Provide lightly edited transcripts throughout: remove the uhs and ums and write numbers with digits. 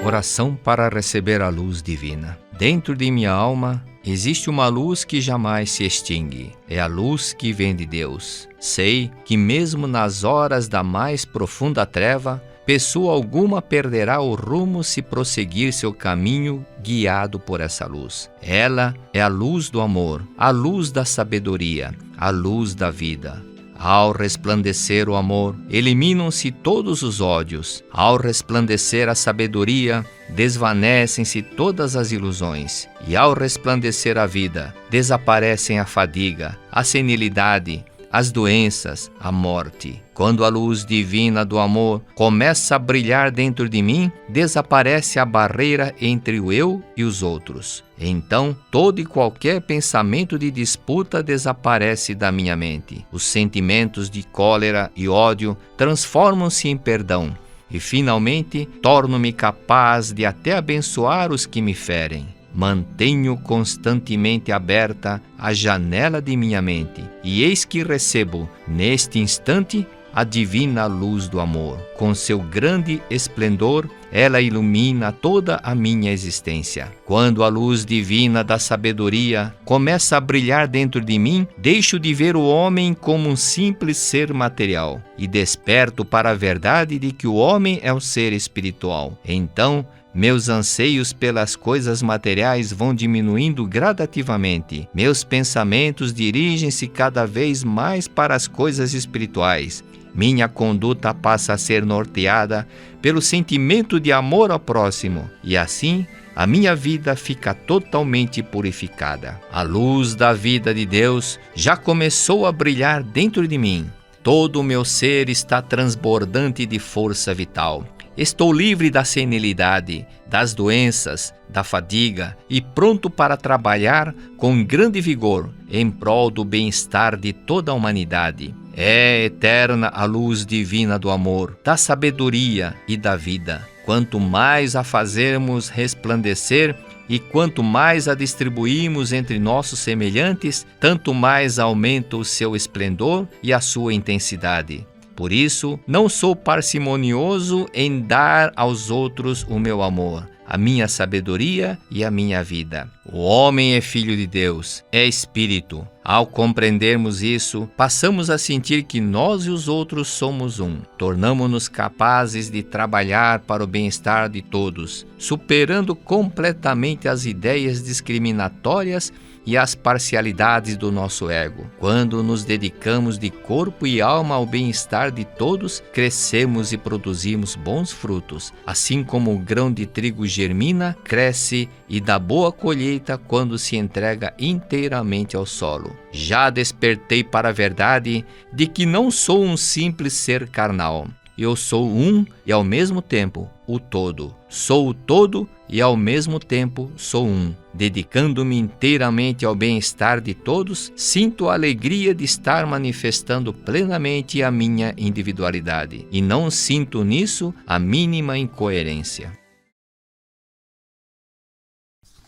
Oração para receber a luz divina. Dentro de minha alma existe uma luz que jamais se extingue. É a luz que vem de Deus. Sei que mesmo nas horas da mais profunda treva, pessoa alguma perderá o rumo se prosseguir seu caminho guiado por essa luz. Ela é a luz do amor, a luz da sabedoria, a luz da vida. Ao resplandecer o amor, eliminam-se todos os ódios. Ao resplandecer a sabedoria, desvanecem-se todas as ilusões. E ao resplandecer a vida, desaparecem a fadiga, a senilidade, as doenças, a morte. Quando a luz divina do amor começa a brilhar dentro de mim, desaparece a barreira entre o eu e os outros. Então, todo e qualquer pensamento de disputa desaparece da minha mente. Os sentimentos de cólera e ódio transformam-se em perdão. E, finalmente, torno-me capaz de até abençoar os que me ferem. Mantenho constantemente aberta a janela de minha mente, e eis que recebo, neste instante, a divina luz do amor. Com seu grande esplendor, ela ilumina toda a minha existência. Quando a luz divina da sabedoria começa a brilhar dentro de mim, deixo de ver o homem como um simples ser material e desperto para a verdade de que o homem é um ser espiritual. Então, meus anseios pelas coisas materiais vão diminuindo gradativamente. Meus pensamentos dirigem-se cada vez mais para as coisas espirituais. Minha conduta passa a ser norteada pelo sentimento de amor ao próximo. E assim, a minha vida fica totalmente purificada. A luz da vida de Deus já começou a brilhar dentro de mim. Todo o meu ser está transbordante de força vital. Estou livre da senilidade, das doenças, da fadiga e pronto para trabalhar com grande vigor em prol do bem-estar de toda a humanidade. É eterna a luz divina do amor, da sabedoria e da vida. Quanto mais a fazermos resplandecer e quanto mais a distribuímos entre nossos semelhantes, tanto mais aumenta o seu esplendor e a sua intensidade. Por isso, não sou parcimonioso em dar aos outros o meu amor, a minha sabedoria e a minha vida. O homem é filho de Deus, é espírito. Ao compreendermos isso, passamos a sentir que nós e os outros somos um. Tornamo-nos capazes de trabalhar para o bem-estar de todos, superando completamente as ideias discriminatórias e as parcialidades do nosso ego. Quando nos dedicamos de corpo e alma ao bem-estar de todos, crescemos e produzimos bons frutos, assim como o grão de trigo germina, cresce e dá boa colheita quando se entrega inteiramente ao solo. Já despertei para a verdade de que não sou um simples ser carnal. Eu sou um e ao mesmo tempo o todo. Sou o todo e ao mesmo tempo sou um. Dedicando-me inteiramente ao bem-estar de todos, sinto a alegria de estar manifestando plenamente a minha individualidade. E não sinto nisso a mínima incoerência.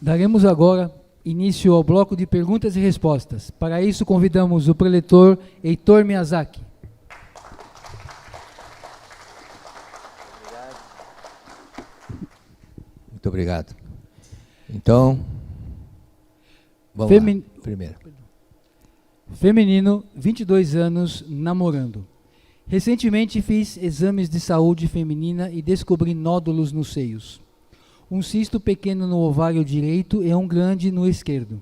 Daremos agora início ao bloco de perguntas e respostas. Para isso, convidamos o preletor Heitor Miyazaki. Muito obrigado. Então, vamos lá. Primeiro. Feminino, 22 anos, namorando. Recentemente fiz exames de saúde feminina e descobri nódulos nos seios. Um cisto pequeno no ovário direito e um grande no esquerdo.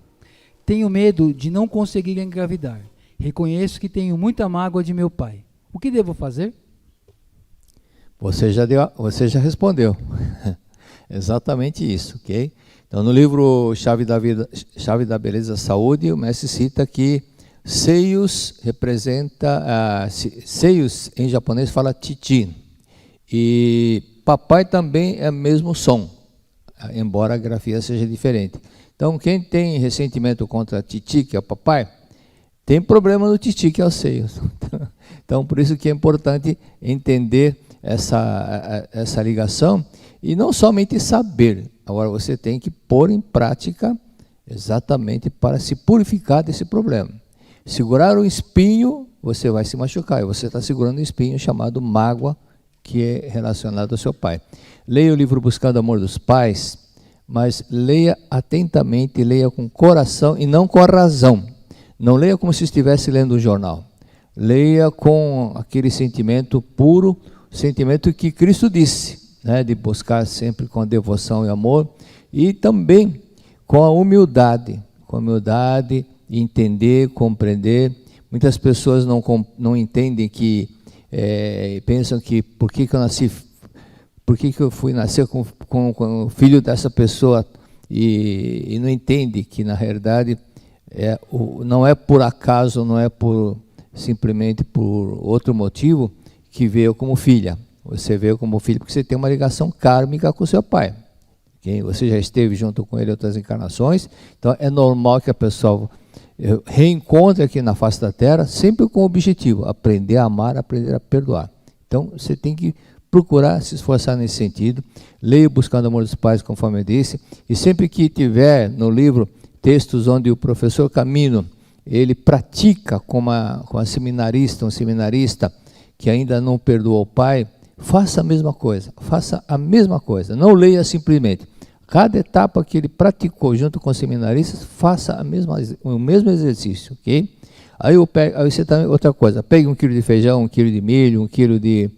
Tenho medo de não conseguir engravidar. Reconheço que tenho muita mágoa de meu pai. O que devo fazer? Você já respondeu. Exatamente isso, ok? Então, no livro Chave da Beleza e Saúde, o mestre cita que seios representa, seios em japonês fala chichi, e papai também é o mesmo som, embora a grafia seja diferente. Então, quem tem ressentimento contra chichi, que é o papai, tem problema no chichi, que é o seio. Então, por isso que é importante entender essa ligação, e não somente saber, agora você tem que pôr em prática exatamente para se purificar desse problema. Segurar o espinho, você vai se machucar, e você está segurando um espinho chamado mágoa, que é relacionado ao seu pai. Leia o livro Buscando o Amor dos Pais, mas leia atentamente, leia com coração e não com a razão. Não leia como se estivesse lendo um jornal. Leia com aquele sentimento puro, sentimento que Cristo disse, né, de buscar sempre com devoção e amor, e também com a humildade, entender, compreender. Muitas pessoas não entendem que, pensam que por que eu fui nascer com o filho dessa pessoa, e não entende que na realidade não é por acaso, não é simplesmente por outro motivo que veio como filha. Você veio como filho porque você tem uma ligação kármica com seu pai. Okay? Você já esteve junto com ele em outras encarnações, então é normal que a pessoa reencontre aqui na face da Terra, sempre com o objetivo, aprender a amar, aprender a perdoar. Então você tem que procurar se esforçar nesse sentido. Leia Buscando o Amor dos Pais, conforme eu disse, e sempre que tiver no livro textos onde o professor Camino, ele pratica como um seminarista que ainda não perdoou o pai, faça a mesma coisa, não leia simplesmente. Cada etapa que ele praticou junto com os seminaristas, faça o mesmo exercício, ok? Aí você também, outra coisa, pegue 1 quilo de feijão, 1 quilo de milho, 1 quilo de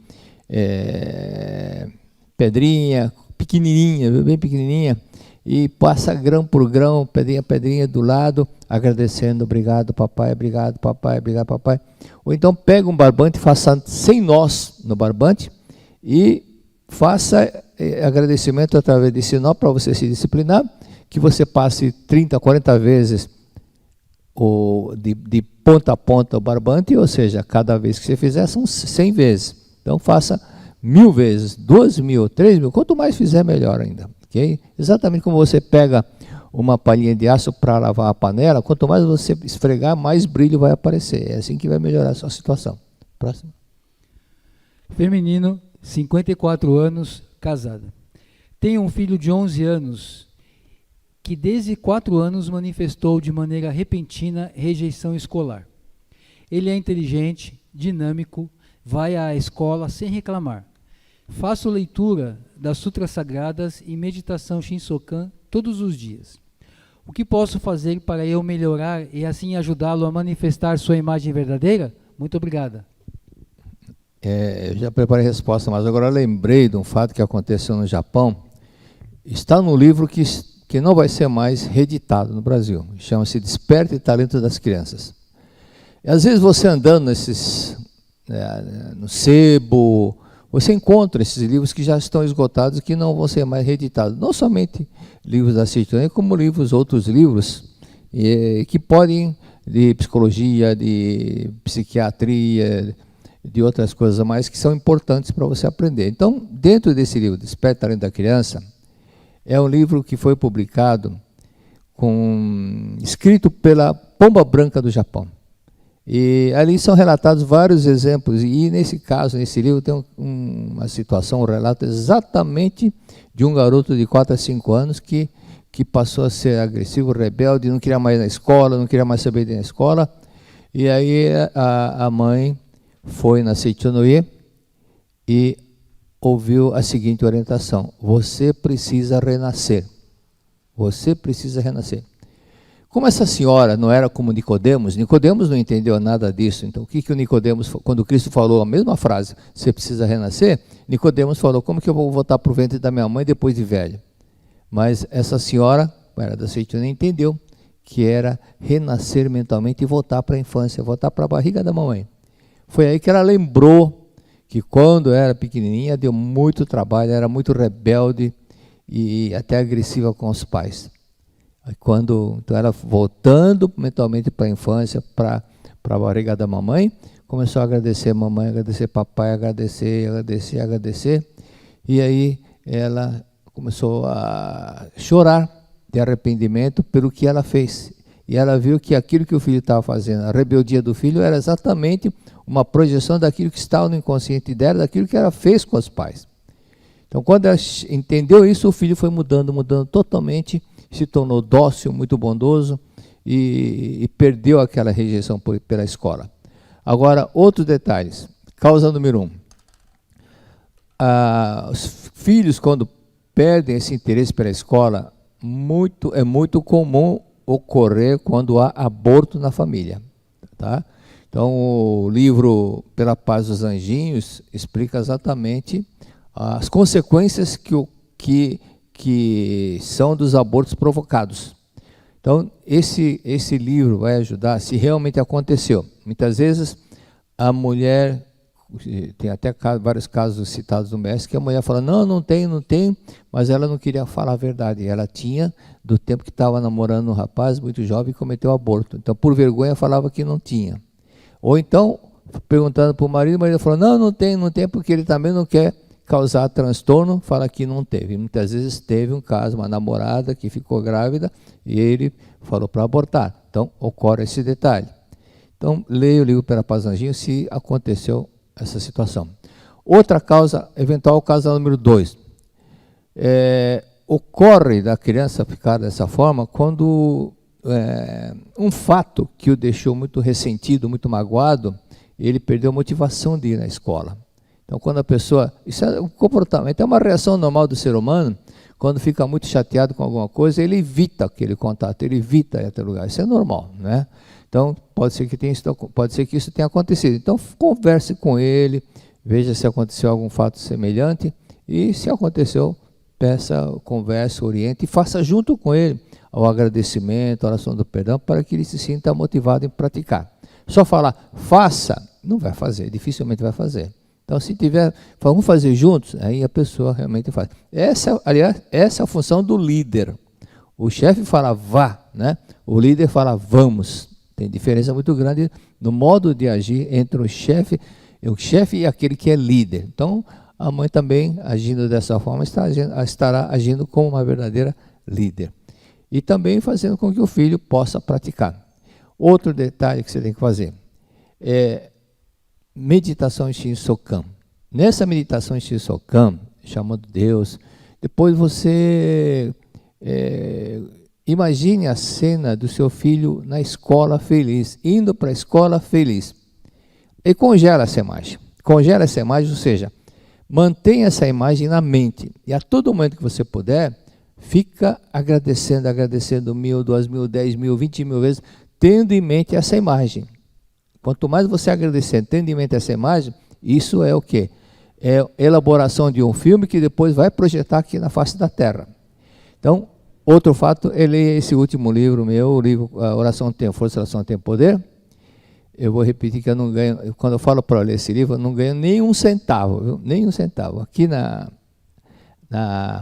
pedrinha, pequenininha, bem pequenininha, e passa grão por grão, pedrinha do lado, agradecendo, obrigado papai, obrigado papai, obrigado papai. Ou então pega um barbante, faça 100 nós no barbante e faça agradecimento através desse nó para você se disciplinar, que você passe 30, 40 vezes de ponta a ponta o barbante, ou seja, cada vez que você fizer são 100 vezes. Então faça 1000 vezes, 2.000, 3.000, quanto mais fizer melhor ainda. Okay? Exatamente como você pega uma palhinha de aço para lavar a panela, quanto mais você esfregar, mais brilho vai aparecer. É assim que vai melhorar a sua situação. Próximo. Feminino, 54 anos, casada. Tenho um filho de 11 anos que desde 4 anos manifestou de maneira repentina rejeição escolar. Ele é inteligente, dinâmico, vai à escola sem reclamar. Faço leitura das sutras sagradas e meditação Shinsokan todos os dias. O que posso fazer para eu melhorar e assim ajudá-lo a manifestar sua imagem verdadeira? Muito obrigada. Eu já preparei a resposta, mas agora lembrei de um fato que aconteceu no Japão. Está no livro que não vai ser mais reeditado no Brasil. Chama-se Desperte Talento das Crianças. E às vezes você andando no sebo, você encontra esses livros que já estão esgotados e que não vão ser mais reeditados. Não somente livros da Ciência, como outros livros que podem, de psicologia, de psiquiatria, de outras coisas a mais, que são importantes para você aprender. Então, dentro desse livro, Desperte o Talento da Criança, é um livro que foi publicado, escrito pela Pomba Branca do Japão. E ali são relatados vários exemplos, e nesse caso, nesse livro, tem uma situação, um relato exatamente de um garoto de 4 a 5 anos que passou a ser agressivo, rebelde, não queria mais ir na escola, não queria mais saber de ir na escola, e aí a mãe foi na Seichonoye e ouviu a seguinte orientação: você precisa renascer. Você precisa renascer. Como essa senhora não era como Nicodemos não entendeu nada disso. Então, o que o Nicodemos, quando Cristo falou a mesma frase, você precisa renascer, Nicodemos falou, como que eu vou voltar para o ventre da minha mãe depois de velho? Mas essa senhora, era da Seichonoye, entendeu que era renascer mentalmente e voltar para a infância, voltar para a barriga da mamãe. Foi aí que ela lembrou que quando era pequenininha deu muito trabalho, era muito rebelde e até agressiva com os pais. Então ela voltando mentalmente para a infância, para a barriga da mamãe, começou a agradecer a mamãe, agradecer papai, agradecer, e aí ela começou a chorar de arrependimento pelo que ela fez. E ela viu que aquilo que o filho estava fazendo, a rebeldia do filho, era exatamente uma projeção daquilo que estava no inconsciente dela, daquilo que ela fez com os pais. Então, quando ela entendeu isso, o filho foi mudando totalmente, se tornou dócil, muito bondoso e perdeu aquela rejeição pela escola. Agora, outros detalhes. Causa número 1. os filhos, quando perdem esse interesse pela escola, é muito comum ocorrer quando há aborto na família. Tá? Então, o livro Pela Paz dos Anjinhos explica exatamente as consequências que são dos abortos provocados. Então, esse livro vai ajudar, se realmente aconteceu. Muitas vezes, a mulher, tem até vários casos citados no mestre, que a mulher fala, não tem, mas ela não queria falar a verdade. Ela tinha, do tempo que estava namorando um rapaz muito jovem, cometeu aborto. Então, por vergonha, falava que não tinha. Ou então, perguntando para o marido falou, não tem, porque ele também não quer causar transtorno, fala que não teve. Muitas vezes teve um caso, uma namorada que ficou grávida e ele falou para abortar. Então, ocorre esse detalhe. Então, leia o livro Pela Paz dos Anjinhos se aconteceu essa situação. Outra causa, eventual causa número 2. Ocorre da criança ficar dessa forma quando um fato que o deixou muito ressentido, muito magoado, ele perdeu a motivação de ir na escola. Então, quando a pessoa... Isso é um comportamento, é uma reação normal do ser humano. Quando fica muito chateado com alguma coisa, ele evita aquele contato, ele evita ir até lugar. Isso é normal, né? Então, pode ser que isso tenha acontecido. Então, converse com ele, veja se aconteceu algum fato semelhante e, se aconteceu, peça, converse, oriente e faça junto com ele o agradecimento, a oração do perdão, para que ele se sinta motivado em praticar. Só falar, faça, não vai fazer, dificilmente vai fazer. Então, se tiver, vamos fazer juntos, aí a pessoa realmente faz. Aliás, essa é a função do líder. O chefe fala vá, né? O líder fala vamos. Tem diferença muito grande no modo de agir entre o chefe e aquele que é líder. Então, a mãe também, agindo dessa forma, estará agindo como uma verdadeira líder. E também fazendo com que o filho possa praticar. Outro detalhe que você tem que fazer é meditação em Shinsokan. Nessa meditação em Shinsokan, chamando Deus, depois você imagine a cena do seu filho na escola feliz, indo para a escola feliz. E congela essa imagem. Congela essa imagem, ou seja, mantenha essa imagem na mente. E a todo momento que você puder, fica agradecendo 1.000, 2.000, 10.000, 20.000 vezes, tendo em mente essa imagem. Quanto mais você agradecer, tendo em mente essa imagem, isso é o quê? É a elaboração de um filme que depois vai projetar aqui na face da Terra. Então, outro fato é ler esse último livro meu, o livro A Oração Tem Força, a Oração Tem Poder. Eu vou repetir que eu não ganho, quando eu falo para ler esse livro, eu não ganho nenhum centavo, viu? Nenhum centavo. Aqui na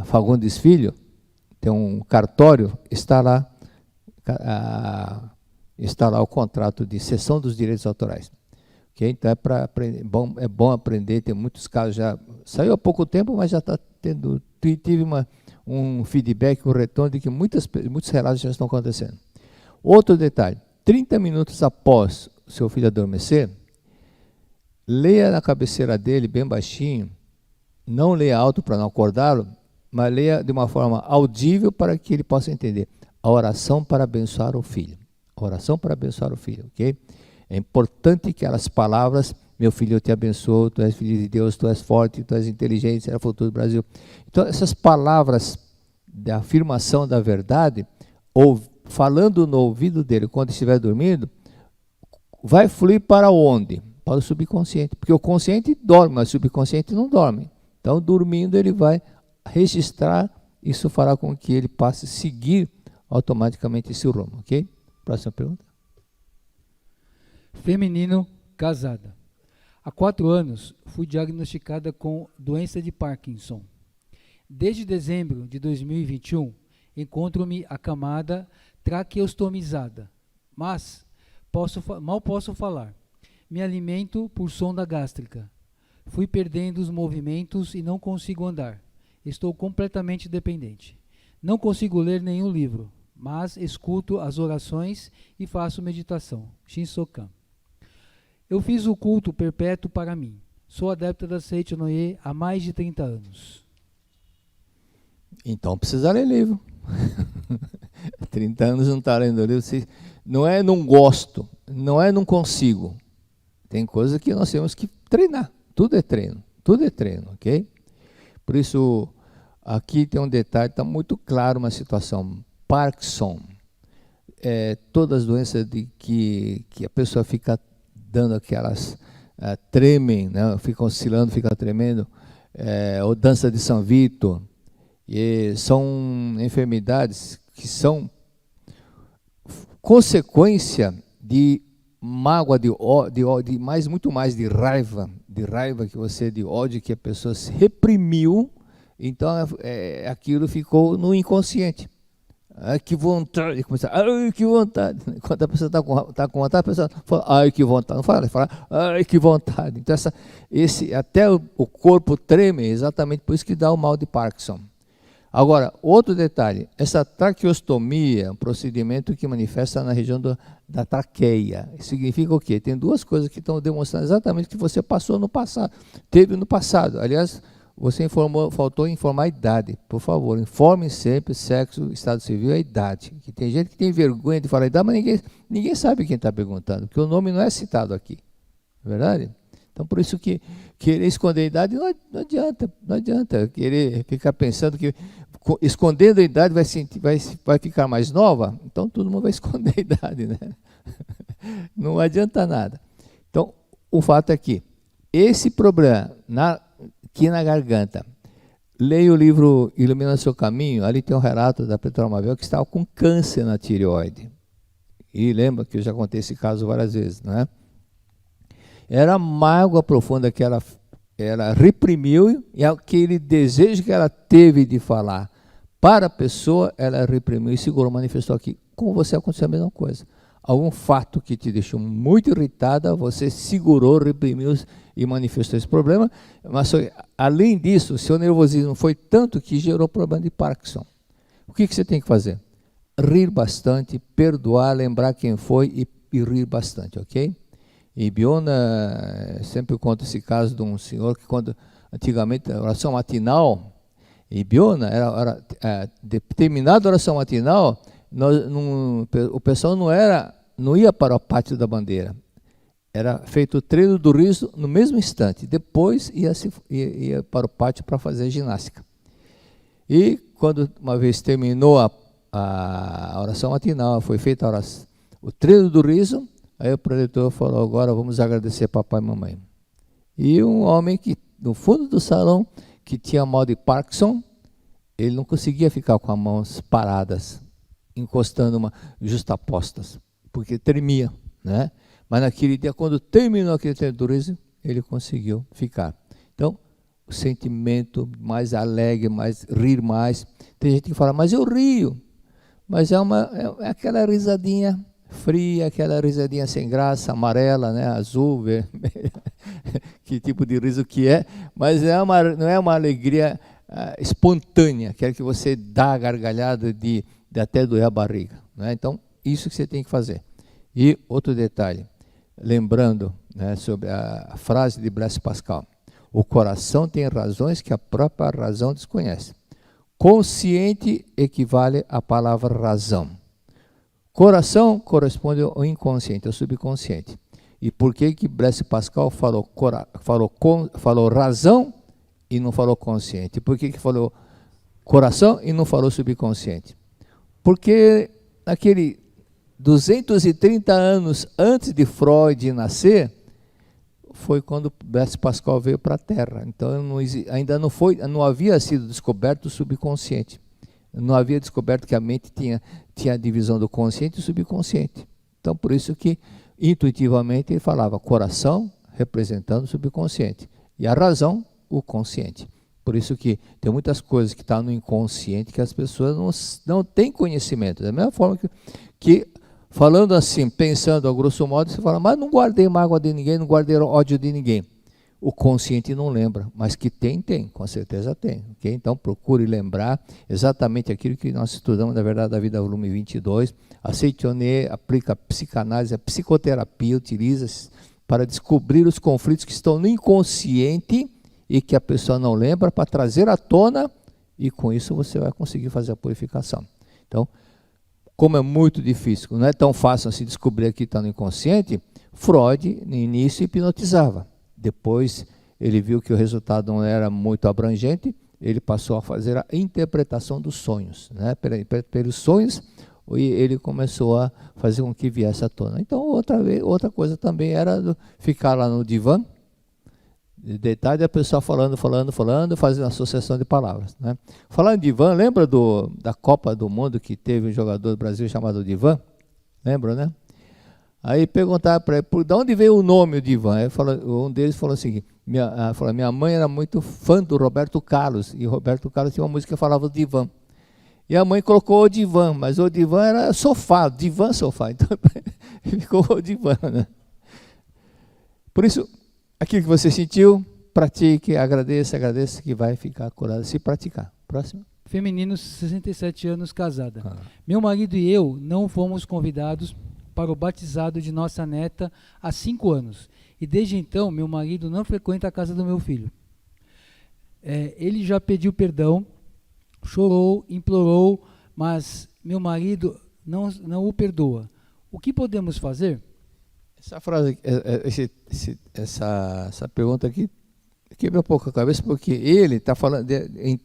Fagundes Filho, tem um cartório, está lá o contrato de cessão dos direitos autorais. Okay? Então é bom aprender, tem muitos casos já, saiu há pouco tempo, mas já está tendo, tive um feedback, um retorno de que muitos relatos já estão acontecendo. Outro detalhe, 30 minutos após o seu filho adormecer, leia na cabeceira dele, bem baixinho, não leia alto para não acordá-lo, mas leia de uma forma audível para que ele possa entender a oração para abençoar o filho. A oração para abençoar o filho, ok? É importante que aquelas palavras, meu filho, eu te abençoo, tu és filho de Deus, tu és forte, tu és inteligente, será o futuro do Brasil. Então, essas palavras de afirmação da verdade, ou falando no ouvido dele quando estiver dormindo, vai fluir para onde? Para o subconsciente, porque o consciente dorme, mas o subconsciente não dorme. Então, dormindo, ele vai registrar, isso fará com que ele passe a seguir automaticamente esse rumo, ok? Próxima pergunta. Feminino, casada. Há 4 anos, fui diagnosticada com doença de Parkinson. Desde dezembro de 2021, encontro-me acamada, traqueostomizada, mas mal posso falar. Me alimento por sonda gástrica. Fui perdendo os movimentos e não consigo andar. Estou completamente dependente. Não consigo ler nenhum livro, mas escuto as orações e faço meditação. Shinsokan. Eu fiz o culto perpétuo para mim. Sou adepta da Seiichi Noye há mais de 30 anos. Então precisa ler livro. 30 anos não está lendo livro. Não é não gosto, não é não consigo. Tem coisas que nós temos que treinar. Tudo é treino, ok? Por isso, aqui tem um detalhe, está muito claro uma situação. Parkinson, todas as doenças de que a pessoa fica dando aquelas, tremem, né? Fica oscilando, fica tremendo, ou dança de São Vito, e são enfermidades que são consequência de mágoa, de muito mais de raiva que você, de ódio que a pessoa se reprimiu, então aquilo ficou no inconsciente. Ai, que vontade, ai, que vontade. Quando a pessoa está com vontade, a pessoa fala, ai, que vontade. Não fala, fala, ai, que vontade. Então, até o corpo treme, exatamente por isso que dá o mal de Parkinson. Agora, outro detalhe, essa traqueostomia é um procedimento que manifesta na região da traqueia. Significa o quê? Tem duas coisas que estão demonstrando exatamente o que você passou no passado, teve no passado. Aliás, você faltou informar a idade. Por favor, informe sempre sexo, estado civil e a idade. Que tem gente que tem vergonha de falar a idade, mas ninguém sabe quem está perguntando, porque o nome não é citado aqui. Não é verdade? Então, por isso que querer esconder a idade não adianta. Querer ficar pensando que escondendo a idade vai ficar mais nova, então todo mundo vai esconder a idade, né? Não adianta nada. Então, o fato é que esse problema aqui na garganta, leia o livro Ilumina Seu Caminho, ali tem um relato da Petrona Mabel que estava com câncer na tireoide. E lembra que eu já contei esse caso várias vezes, não é? Era a mágoa profunda que ela reprimiu, e aquele desejo que ela teve de falar para a pessoa, ela reprimiu e segurou, manifestou aqui. Com você aconteceu a mesma coisa. Algum fato que te deixou muito irritada, você segurou, reprimiu e manifestou esse problema. Mas, além disso, o seu nervosismo foi tanto que gerou problema de Parkinson. O que você tem que fazer? Rir bastante, perdoar, lembrar quem foi e rir bastante, ok? E Biona sempre conta esse caso de um senhor que, quando antigamente a oração matinal, e Biona, terminada a oração matinal, o pessoal não ia para o pátio da bandeira. Era feito o treino do riso no mesmo instante. Depois ia para o pátio para fazer ginástica. E quando uma vez terminou a oração matinal, foi feita o treino do riso, aí o preletor falou, agora vamos agradecer papai e mamãe. E um homem que, no fundo do salão, que tinha mal de Parkinson, ele não conseguia ficar com as mãos paradas, encostando justapostas, porque tremia, né? Mas naquele dia, quando terminou aquele treino do riso, ele conseguiu ficar. Então, o sentimento mais alegre, rir mais. Tem gente que fala, mas eu rio. Mas é aquela risadinha fria, aquela risadinha sem graça, amarela, né, azul, vermelha, que tipo de riso que é, mas não é uma alegria espontânea, aquela que você dá a gargalhada de até doer a barriga, né? Então, isso que você tem que fazer. E outro detalhe, lembrando, né, sobre a frase de Blaise Pascal, o coração tem razões que a própria razão desconhece. Consciente equivale à palavra razão. Coração corresponde ao inconsciente, ao subconsciente. E por que Blaise Pascal falou razão e não falou consciente? Por que falou coração e não falou subconsciente? Porque naquele 230 anos antes de Freud nascer, foi quando Blaise Pascal veio para a Terra. Então ainda não havia sido descoberto o subconsciente. Não havia descoberto que a mente tinha a divisão do consciente e subconsciente. Então, por isso que, intuitivamente, ele falava coração representando o subconsciente e a razão, o consciente. Por isso que tem muitas coisas que estão no inconsciente que as pessoas não têm conhecimento. Da mesma forma que falando assim, pensando a grosso modo, você fala, mas não guardei mágoa de ninguém, não guardei ódio de ninguém. O consciente não lembra, mas que tem, com certeza tem. Okay? Então, procure lembrar exatamente aquilo que nós estudamos na Verdade da Vida, volume 22. A Seitonê aplica a psicanálise, a psicoterapia, utiliza para descobrir os conflitos que estão no inconsciente e que a pessoa não lembra, para trazer à tona, e com isso você vai conseguir fazer a purificação. Então, como é muito difícil, não é tão fácil assim descobrir aqui que está no inconsciente, Freud, no início, hipnotizava. Depois ele viu que o resultado não era muito abrangente, ele passou a fazer a interpretação dos sonhos, né? Pelos sonhos, e ele começou a fazer com que viesse à tona. Então, outra coisa também era ficar lá no divã, de detalhe, a pessoa falando, fazendo associação de palavras, né? Falando em divã, lembra da Copa do Mundo que teve um jogador do Brasil chamado Divã? Lembra, né? Aí perguntaram para ele, de onde veio o nome o Divã? Um deles falou assim, minha mãe era muito fã do Roberto Carlos, e o Roberto Carlos tinha uma música que falava Divã. E a mãe colocou o divã, mas o divã era sofá, divã, sofá, então ficou o divã, né? Por isso, aquilo que você sentiu, pratique, agradeça que vai ficar curado se praticar. Próximo. Feminino, 67 anos, casada. Meu marido e eu não fomos convidados para o batizado de nossa neta há 5 anos. E desde então, meu marido não frequenta a casa do meu filho. Ele já pediu perdão, chorou, implorou, mas meu marido não o perdoa. O que podemos fazer? Essa frase, essa pergunta aqui quebra um pouco a cabeça, porque ele está falando,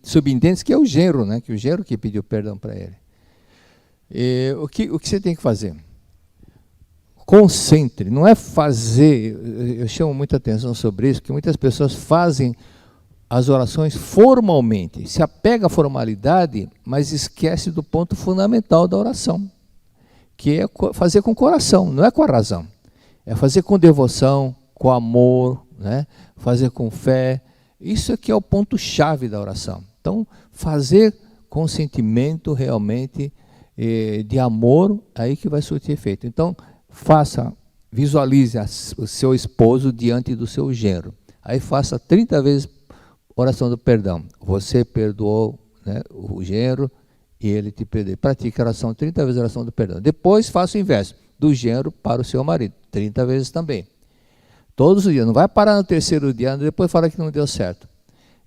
subentende que é o genro, né? Que o genro que pediu perdão para ele. E o que você tem que fazer? Concentre, não é fazer, eu chamo muita atenção sobre isso, que muitas pessoas fazem as orações formalmente, se apega à formalidade, mas esquece do ponto fundamental da oração, que é fazer com o coração, não é com a razão. É fazer com devoção, com amor, né? Fazer com fé. Isso aqui é o ponto-chave da oração. Então, fazer com sentimento realmente de amor, aí que vai surtir efeito. Então, visualize o seu esposo diante do seu genro. Aí faça 30 vezes oração do perdão. Você perdoou, né, o genro e ele te perdoou. Pratique a oração 30 vezes a oração do perdão. Depois faça o inverso, do genro para o seu marido, 30 vezes também. Todos os dias, não vai parar no terceiro dia, depois fala que não deu certo.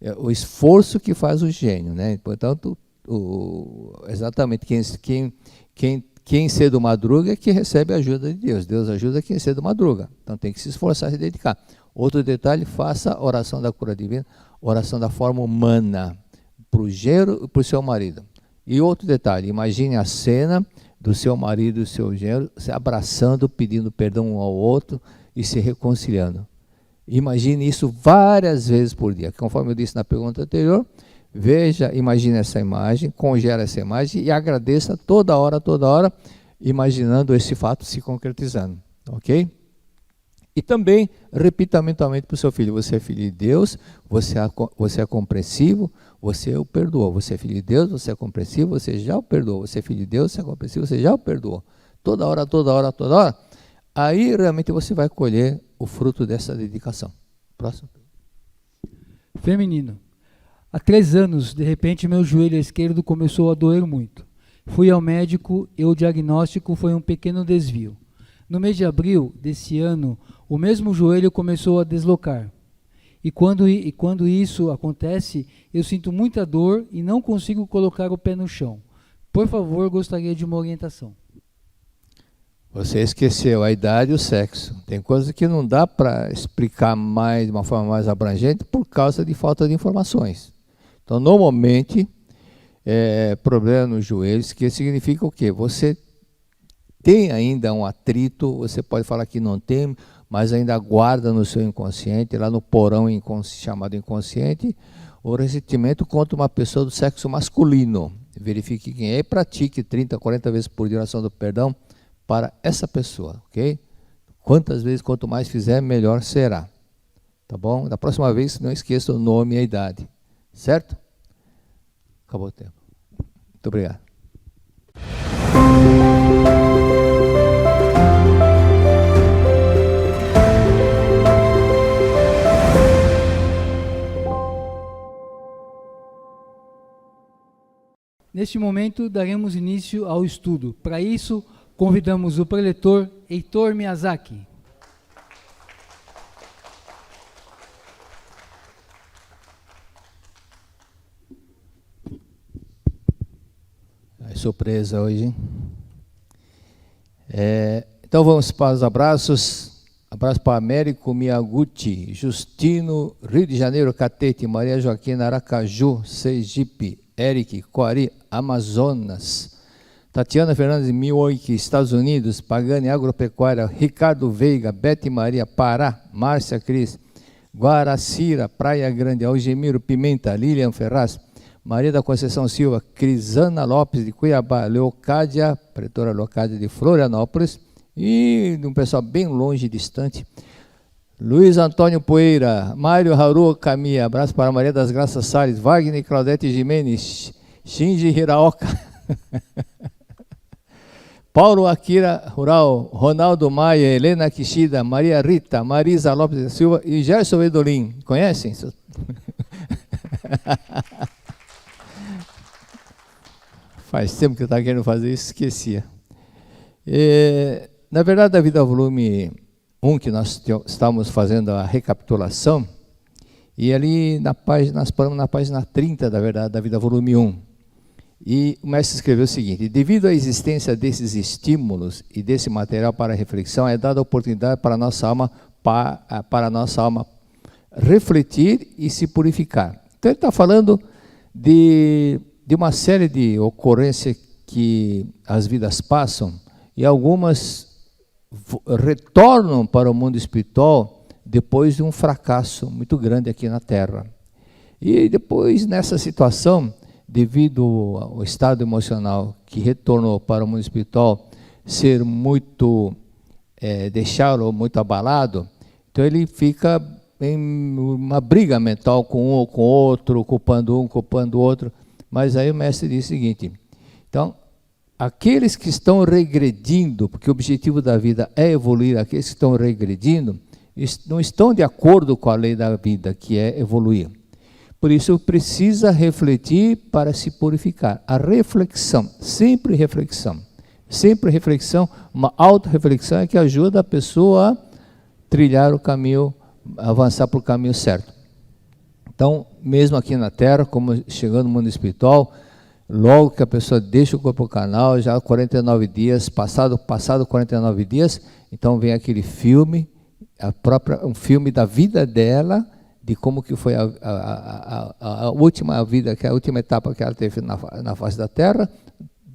É o esforço que faz o gênio, né? Portanto, exatamente quem cedo madruga é que recebe a ajuda de Deus. Deus ajuda quem cedo madruga. Então tem que se esforçar, se dedicar. Outro detalhe, faça a oração da cura divina, oração da forma humana, para o genro e para o seu marido. E outro detalhe, imagine a cena do seu marido e do seu genro se abraçando, pedindo perdão um ao outro e se reconciliando. Imagine isso várias vezes por dia. Conforme eu disse na pergunta anterior, imagine essa imagem, congela essa imagem e agradeça toda hora, imaginando esse fato se concretizando. Ok? E também, repita mentalmente para o seu filho, você é filho de Deus, você é compreensivo, você o perdoou. Você é filho de Deus, você é compreensivo, você já o perdoou. Você é filho de Deus, você é compreensivo, você já o perdoou. Toda hora. Aí realmente você vai colher o fruto dessa dedicação. Próximo. Feminino. Há 3 anos, de repente, meu joelho esquerdo começou a doer muito. Fui ao médico e o diagnóstico foi um pequeno desvio. No mês de abril desse ano, o mesmo joelho começou a deslocar. E quando isso acontece, eu sinto muita dor e não consigo colocar o pé no chão. Por favor, gostaria de uma orientação. Você esqueceu a idade e o sexo. Tem coisas que não dá para explicar de uma forma mais abrangente por causa de falta de informações. Então, normalmente, problema nos joelhos, que significa o quê? Você tem ainda um atrito, você pode falar que não tem, mas ainda guarda no seu inconsciente, lá no porão chamado inconsciente, o ressentimento contra uma pessoa do sexo masculino. Verifique quem é e pratique 30, 40 vezes por dia a oração do perdão para essa pessoa, ok? Quanto mais fizer, melhor será. Tá bom? Da próxima vez, não esqueça o nome e a idade. Certo? Acabou o tempo. Muito obrigado. Neste momento, daremos início ao estudo. Para isso, convidamos o preletor Heitor Miyazaki. É surpresa hoje, hein? Então vamos para os abraços. Abraço para Américo Miyaguchi, Justino, Rio de Janeiro, Catete, Maria Joaquina, Aracaju, Sergipe, Eric, Coari, Amazonas, Tatiana Fernandes, Milwaukee, Estados Unidos, Pagani, Agropecuária, Ricardo Veiga, Bete Maria, Pará, Márcia Cris, Guaracira, Praia Grande, Algemiro Pimenta, Lilian Ferraz, Maria da Conceição Silva, Crisana Lopes de Cuiabá, Leocádia, pretora Leocádia de Florianópolis, e de um pessoal bem longe e distante, Luiz Antônio Poeira, Mário Haru Camia, abraço para Maria das Graças Salles, Wagner Claudete Jimenez, Shinji Hiraoka, Paulo Akira Rural, Ronaldo Maia, Helena Kishida, Maria Rita, Marisa Lopes da Silva e Gerson Edolin. Conhecem? Faz tempo que eu estava querendo fazer isso, esquecia. Na verdade, da Vida Volume 1, que nós estávamos fazendo a recapitulação, e ali na página, nós paramos na página 30, da verdade, da Vida Volume 1. E o mestre escreveu o seguinte: devido à existência desses estímulos e desse material para reflexão, é dada a oportunidade para a nossa alma, refletir e se purificar. Então ele está falando de uma série de ocorrências que as vidas passam, e algumas retornam para o mundo espiritual depois de um fracasso muito grande aqui na Terra. E depois, nessa situação, devido ao estado emocional que retornou para o mundo espiritual ser muito, deixá-lo muito abalado, então ele fica em uma briga mental com um ou com outro, culpando um, culpando o outro. Mas aí o mestre diz o seguinte: então, aqueles que estão regredindo, porque o objetivo da vida é evoluir, aqueles que estão regredindo, não estão de acordo com a lei da vida, que é evoluir. Por isso, precisa refletir para se purificar. A reflexão, sempre reflexão, uma auto-reflexão é que ajuda a pessoa a trilhar o caminho, avançar para o caminho certo. Então, mesmo aqui na Terra, como chegando no mundo espiritual, logo que a pessoa deixa o corpo carnal, já 49 dias, passado 49 dias, então vem aquele filme, um filme da vida dela, de como que foi a última vida, que é a última etapa que ela teve na face da Terra,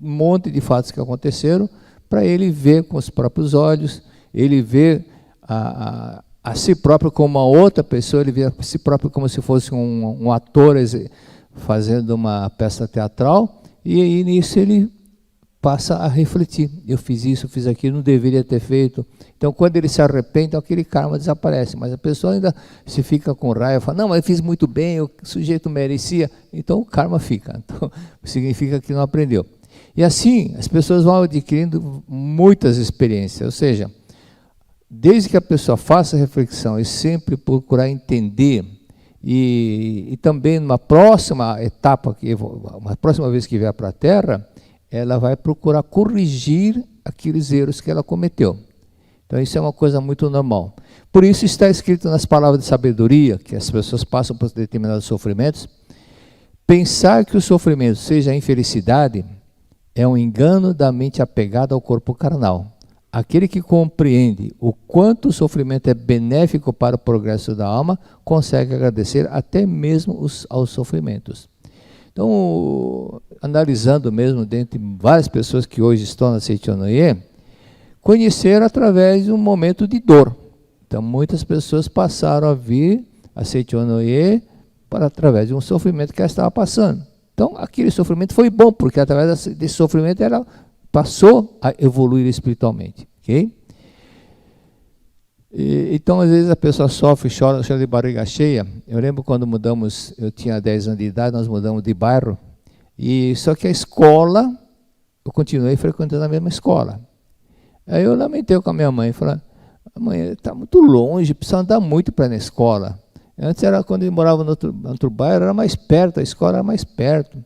um monte de fatos que aconteceram, para ele ver com os próprios olhos, ele ver a si próprio como uma outra pessoa, ele vê a si próprio como se fosse um ator fazendo uma peça teatral, e aí nisso ele passa a refletir: eu fiz isso, fiz aquilo, não deveria ter feito. Então, quando ele se arrepende, então aquele karma desaparece, mas a pessoa ainda se fica com raiva, fala: não, mas eu fiz muito bem, o sujeito merecia, então o karma fica. Então, significa que não aprendeu. E assim, as pessoas vão adquirindo muitas experiências, ou seja, desde que a pessoa faça reflexão e sempre procurar entender, e também numa próxima etapa, uma próxima vez que vier para a Terra, ela vai procurar corrigir aqueles erros que ela cometeu. Então isso é uma coisa muito normal. Por isso está escrito nas palavras de sabedoria, que as pessoas passam por determinados sofrimentos: pensar que o sofrimento seja a infelicidade é um engano da mente apegada ao corpo carnal. Aquele que compreende o quanto o sofrimento é benéfico para o progresso da alma, consegue agradecer até mesmo aos sofrimentos. Então, analisando mesmo, dentre várias pessoas que hoje estão na Seichonoye, conheceram através de um momento de dor. Então, muitas pessoas passaram a vir a Seichonoye através de um sofrimento que ela estava passando. Então, aquele sofrimento foi bom, porque através desse sofrimento ela passou a evoluir espiritualmente, ok? Então, às vezes a pessoa sofre, chora de barriga cheia. Eu lembro quando mudamos, eu tinha 10 anos de idade, nós mudamos de bairro, e só que a escola, eu continuei frequentando a mesma escola. Aí eu lamentei com a minha mãe, falei: mãe, está muito longe, precisa andar muito para ir na escola. Antes, era quando eu morava no outro bairro, era mais perto, a escola era mais perto.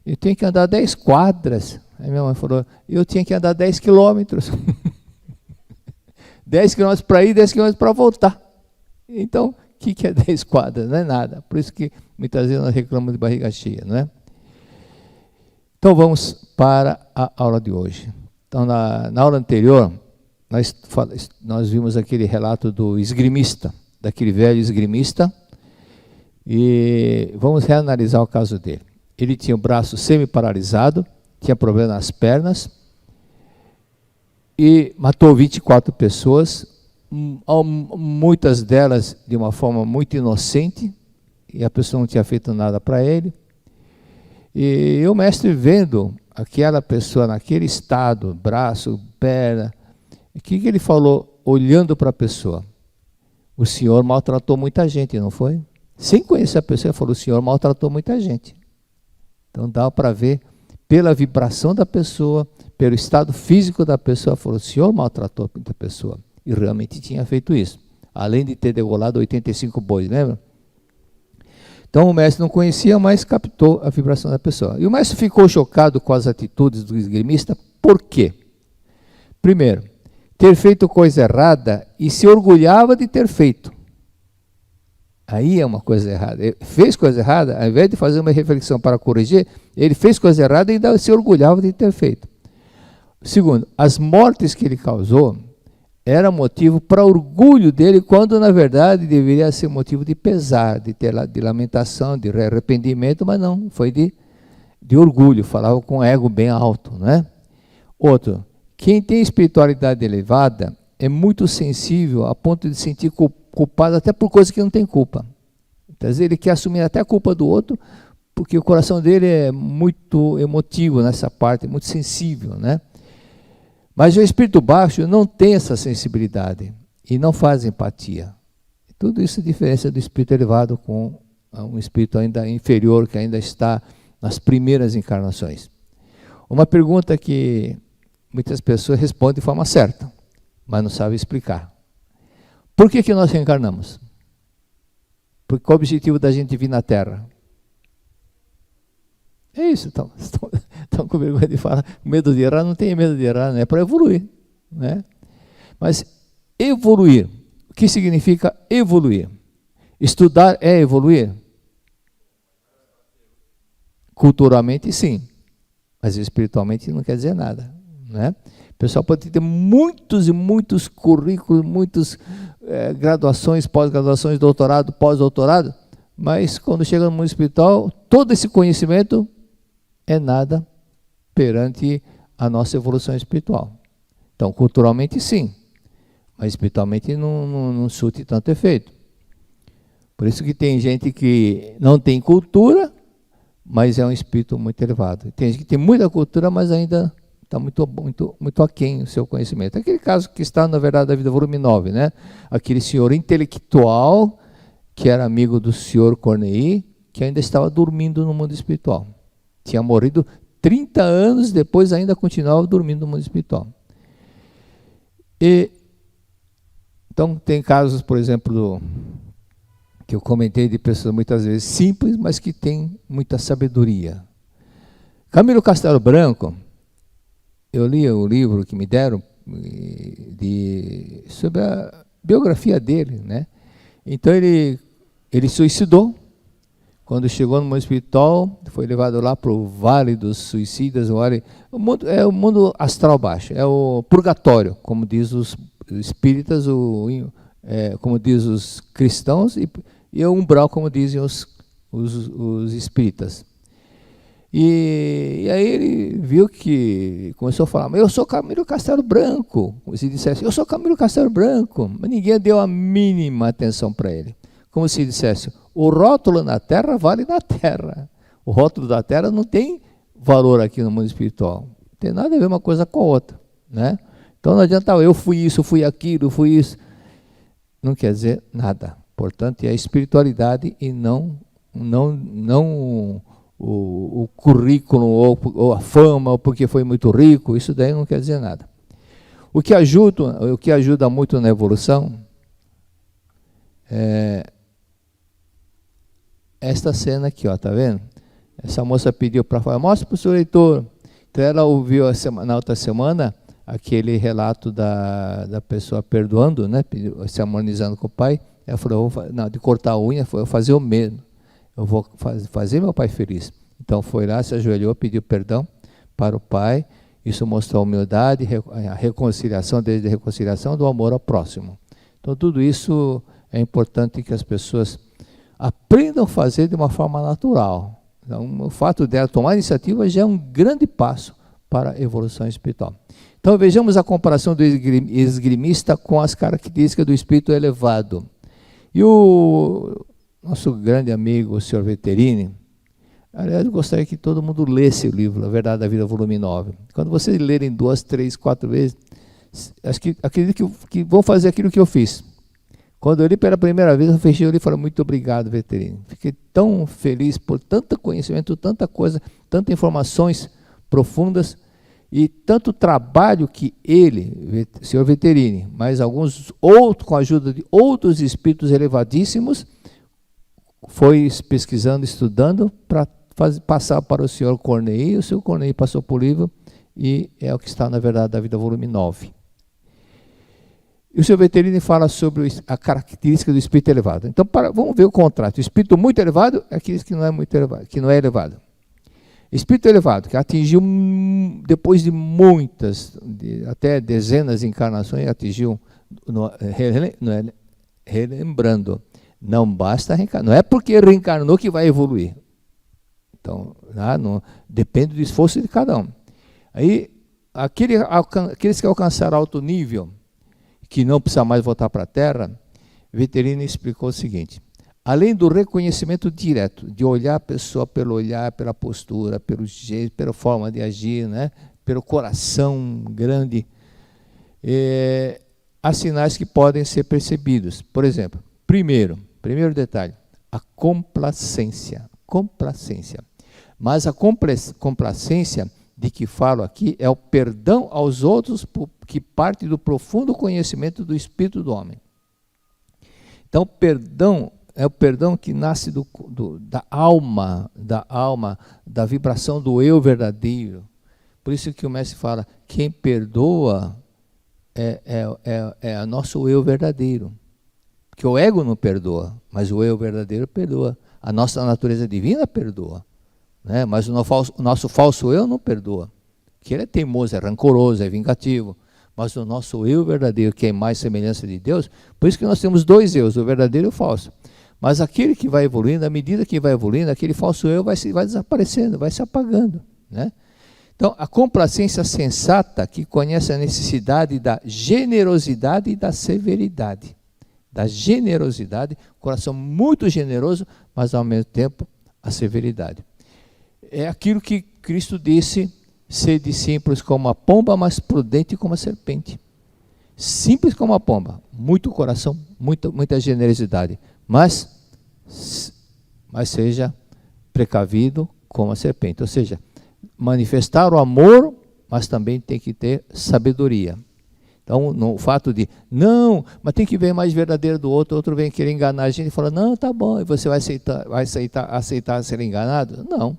Eu tinha que andar 10 quadras. Aí minha mãe falou: eu tinha que andar 10 quilômetros. 10 quilômetros para ir, 10 quilômetros para voltar. Então, o que é 10 quadras? Não é nada. Por isso que muitas vezes nós reclamamos de barriga cheia, não é? Então, vamos para a aula de hoje. Então, na aula anterior, nós vimos aquele relato do esgrimista, daquele velho esgrimista, e vamos reanalisar o caso dele. Ele tinha o braço semi-paralisado, tinha problema nas pernas, e matou 24 pessoas, muitas delas de uma forma muito inocente, e a pessoa não tinha feito nada para ele. E o mestre, vendo aquela pessoa naquele estado, braço, perna, o que ele falou olhando para a pessoa? O senhor maltratou muita gente, não foi? Sem conhecer a pessoa, ele falou: o senhor maltratou muita gente. Então dá para ver pela vibração da pessoa, pelo estado físico da pessoa, falou: o senhor maltratou muita pessoa. E realmente tinha feito isso. Além de ter degolado 85 bois, lembra? Então o mestre não conhecia, mas captou a vibração da pessoa. E o mestre ficou chocado com as atitudes do esgrimista. Por quê? Primeiro, ter feito coisa errada e se orgulhava de ter feito. Aí é uma coisa errada. Ele fez coisa errada, ao invés de fazer uma reflexão para corrigir, ele fez coisa errada e ainda se orgulhava de ter feito. Segundo, as mortes que ele causou era motivo para orgulho dele, quando na verdade deveria ser motivo de pesar, de lamentação, de arrependimento, mas não, foi de orgulho, falava com ego bem alto, não é? Outro, quem tem espiritualidade elevada é muito sensível a ponto de sentir culpado até por coisas que não tem culpa. Então, às vezes ele quer assumir até a culpa do outro, porque o coração dele é muito emotivo nessa parte, muito sensível, né? Mas o espírito baixo não tem essa sensibilidade e não faz empatia. Tudo isso é diferença do espírito elevado com um espírito ainda inferior, que ainda está nas primeiras encarnações. Uma pergunta que muitas pessoas respondem de forma certa, mas não sabem explicar. Por que nós reencarnamos? Porque qual é o objetivo da gente vir na Terra? É isso, estão com vergonha de falar, medo de errar, não tem medo de errar, é para evoluir, né? Mas evoluir, o que significa evoluir? Estudar é evoluir? Culturalmente sim, mas espiritualmente não quer dizer nada, né? O pessoal pode ter muitos e muitos currículos, muitas graduações, pós-graduações, doutorado, pós-doutorado, mas quando chega no mundo espiritual, todo esse conhecimento é nada perante a nossa evolução espiritual. Então, culturalmente sim, mas espiritualmente não surte tanto efeito. Por isso que tem gente que não tem cultura, mas é um espírito muito elevado. Tem gente que tem muita cultura, mas ainda está muito aquém o seu conhecimento. Aquele caso que está, na verdade, da vida, volume 9, né? Aquele senhor intelectual que era amigo do senhor Corneille, que ainda estava dormindo no mundo espiritual. Tinha morrido 30 anos, depois ainda continuava dormindo no mundo espiritual. Então, tem casos, por exemplo, que eu comentei de pessoas muitas vezes simples, mas que têm muita sabedoria. Camilo Castelo Branco, eu li o livro que me deram sobre a biografia dele, né? Então ele suicidou. Quando chegou no mundo espiritual, foi levado lá para o Vale dos Suicidas. É o mundo astral baixo, é o purgatório, como diz os espíritas, como diz os cristãos, e o umbral, como dizem os espíritas. E aí ele viu que começou a falar: mas eu sou Camilo Castelo Branco. Se dissesse: eu sou Camilo Castelo Branco, mas ninguém deu a mínima atenção para ele. Como se dissesse: o rótulo na Terra vale na Terra. O rótulo da Terra não tem valor aqui no mundo espiritual. Não tem nada a ver uma coisa com a outra, né? Então não adianta eu fui isso, fui aquilo, fui isso. Não quer dizer nada. Portanto, é a espiritualidade e não o currículo ou a fama, ou porque foi muito rico. Isso daí não quer dizer nada. O que ajuda muito na evolução é esta cena aqui, ó, tá vendo? Essa moça pediu para falar: mostra para o seu leitor. Então ela ouviu na outra semana aquele relato da pessoa perdoando, né, se harmonizando com o pai. Ela falou: de cortar a unha, eu vou fazer o mesmo. Eu vou fazer meu pai feliz. Então foi lá, se ajoelhou, pediu perdão para o pai Isso mostra a humildade, a reconciliação, desde a reconciliação do amor ao próximo. Então tudo isso é importante que as pessoas aprendam a fazer de uma forma natural. Então, o fato dela tomar iniciativa já é um grande passo para a evolução espiritual. Então vejamos a comparação do esgrimista com as características do espírito elevado. E o nosso grande amigo, o Sr. Veterini, aliás, eu gostaria que todo mundo lesse o livro, A Verdade da Vida, volume 9. Quando vocês lerem 2, 3, 4 vezes, acredito que vão fazer aquilo que eu fiz. Quando eu li pela primeira vez, eu fechei o livro e falei, muito obrigado, Veterini. Fiquei tão feliz por tanto conhecimento, tanta coisa, tantas informações profundas e tanto trabalho que ele, o Sr. Veterini, mas alguns outros, com a ajuda de outros espíritos elevadíssimos, foi pesquisando, estudando, para passar para o Sr. Cornei. O Sr. Cornei passou por livro e é o que está na Verdade da Vida, volume 9. E o Sr. Veterini fala sobre a característica do espírito elevado. Então, vamos ver o contraste. O espírito muito elevado é aquele que não é muito elevado, que não é elevado. Espírito elevado, que atingiu, depois de muitas, até dezenas de encarnações, atingiu, relembrando, não basta reencarnar, não é porque reencarnou que vai evoluir. Então, depende do esforço de cada um. Aí, aqueles que alcançaram alto nível, que não precisa mais voltar para a Terra, Veterini explicou o seguinte: além do reconhecimento direto, de olhar a pessoa pelo olhar, pela postura, pelo jeito, pela forma de agir, né, pelo coração grande, há sinais que podem ser percebidos. Por exemplo, primeiro detalhe, a complacência. Mas a complacência de que falo aqui é o perdão aos outros que parte do profundo conhecimento do espírito do homem. Então, perdão é o perdão que nasce da alma, da vibração do eu verdadeiro. Por isso que o mestre fala, quem perdoa é o nosso eu verdadeiro. Porque o ego não perdoa, mas o eu verdadeiro perdoa. A nossa natureza divina perdoa, né? Mas o nosso falso eu não perdoa. Que ele é teimoso, é rancoroso, é vingativo. Mas o nosso eu verdadeiro, que é mais semelhança de Deus, por isso que nós temos dois eus, o verdadeiro e o falso. Mas aquele que vai evoluindo, à medida que vai evoluindo, aquele falso eu vai desaparecendo, vai se apagando, né? Então, a complacência sensata, que conhece a necessidade da generosidade e da severidade. Da generosidade, coração muito generoso, mas ao mesmo tempo a severidade. É aquilo que Cristo disse, sede simples como a pomba, mas prudente como a serpente. Simples como a pomba, muito coração, muita generosidade, mas seja precavido como a serpente. Ou seja, manifestar o amor, mas também tem que ter sabedoria. Então, no fato de, não, mas tem que ver mais verdadeiro do outro, o outro vem querer enganar a gente e fala, não, tá bom, e você vai aceitar ser enganado? Não,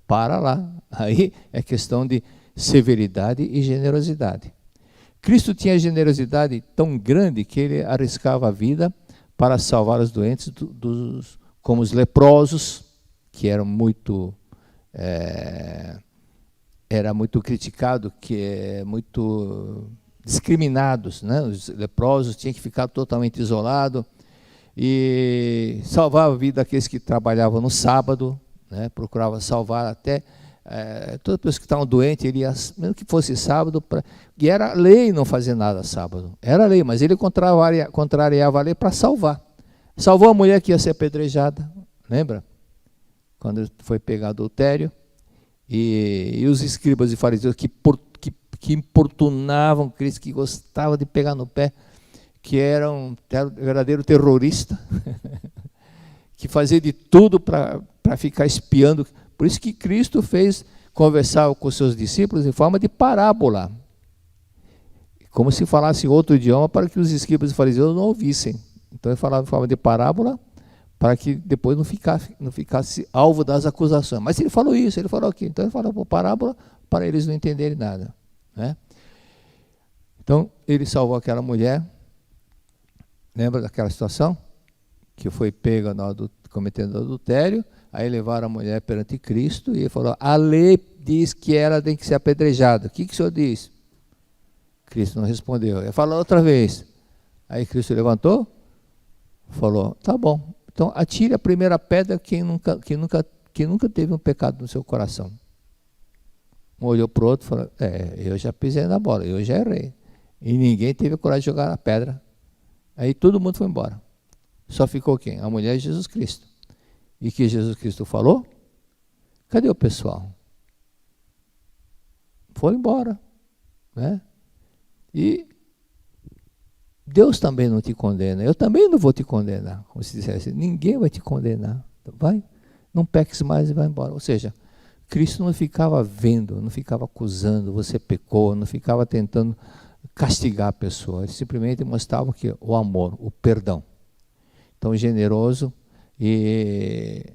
para lá. Aí é questão de severidade e generosidade. Cristo tinha generosidade tão grande que ele arriscava a vida para salvar os doentes, como os leprosos, que eram muito criticado, muito discriminados, né? Os leprosos tinham que ficar totalmente isolados, e salvava a vida daqueles que trabalhavam no sábado, né? Procurava salvar até todas as pessoas que estavam doentes, ele ia, mesmo que fosse sábado, e era lei não fazer nada sábado, era lei, mas ele contrariava a lei para salvar. Salvou a mulher que ia ser apedrejada, lembra? Quando foi pegar adultério, e os escribas e fariseus que importunavam Cristo, que gostavam de pegar no pé, que era um verdadeiro terrorista, que fazia de tudo para ficar espiando. Por isso que Cristo fez conversar com os seus discípulos em forma de parábola, como se falasse outro idioma para que os escribas e fariseus não ouvissem. Então ele falava em forma de parábola para que depois não ficasse alvo das acusações. Mas ele falou isso, ele falou aquilo. Então ele falou por parábola para eles não entenderem nada, né? Então ele salvou aquela mulher. Lembra daquela situação? Que foi pega cometendo adultério. Aí levaram a mulher perante Cristo e ele falou, a lei diz que ela tem que ser apedrejada. O que o senhor diz? Cristo não respondeu. Ele falou outra vez. Aí Cristo levantou, falou, tá bom, então atire a primeira pedra quem nunca teve um pecado no seu coração. Um olhou para o outro e falou, eu já pisei na bola, eu já errei. E ninguém teve coragem de jogar a pedra. Aí todo mundo foi embora. Só ficou quem? A mulher de Jesus Cristo. E que Jesus Cristo falou? Cadê o pessoal? Foi embora, né? E Deus também não te condena. Eu também não vou te condenar. Como se dissesse, ninguém vai te condenar. Vai, não peques mais e vai embora. Ou seja, Cristo não ficava vendo, não ficava acusando, você pecou, não ficava tentando castigar a pessoa. Ele simplesmente mostrava que o amor, o perdão. Então, generoso e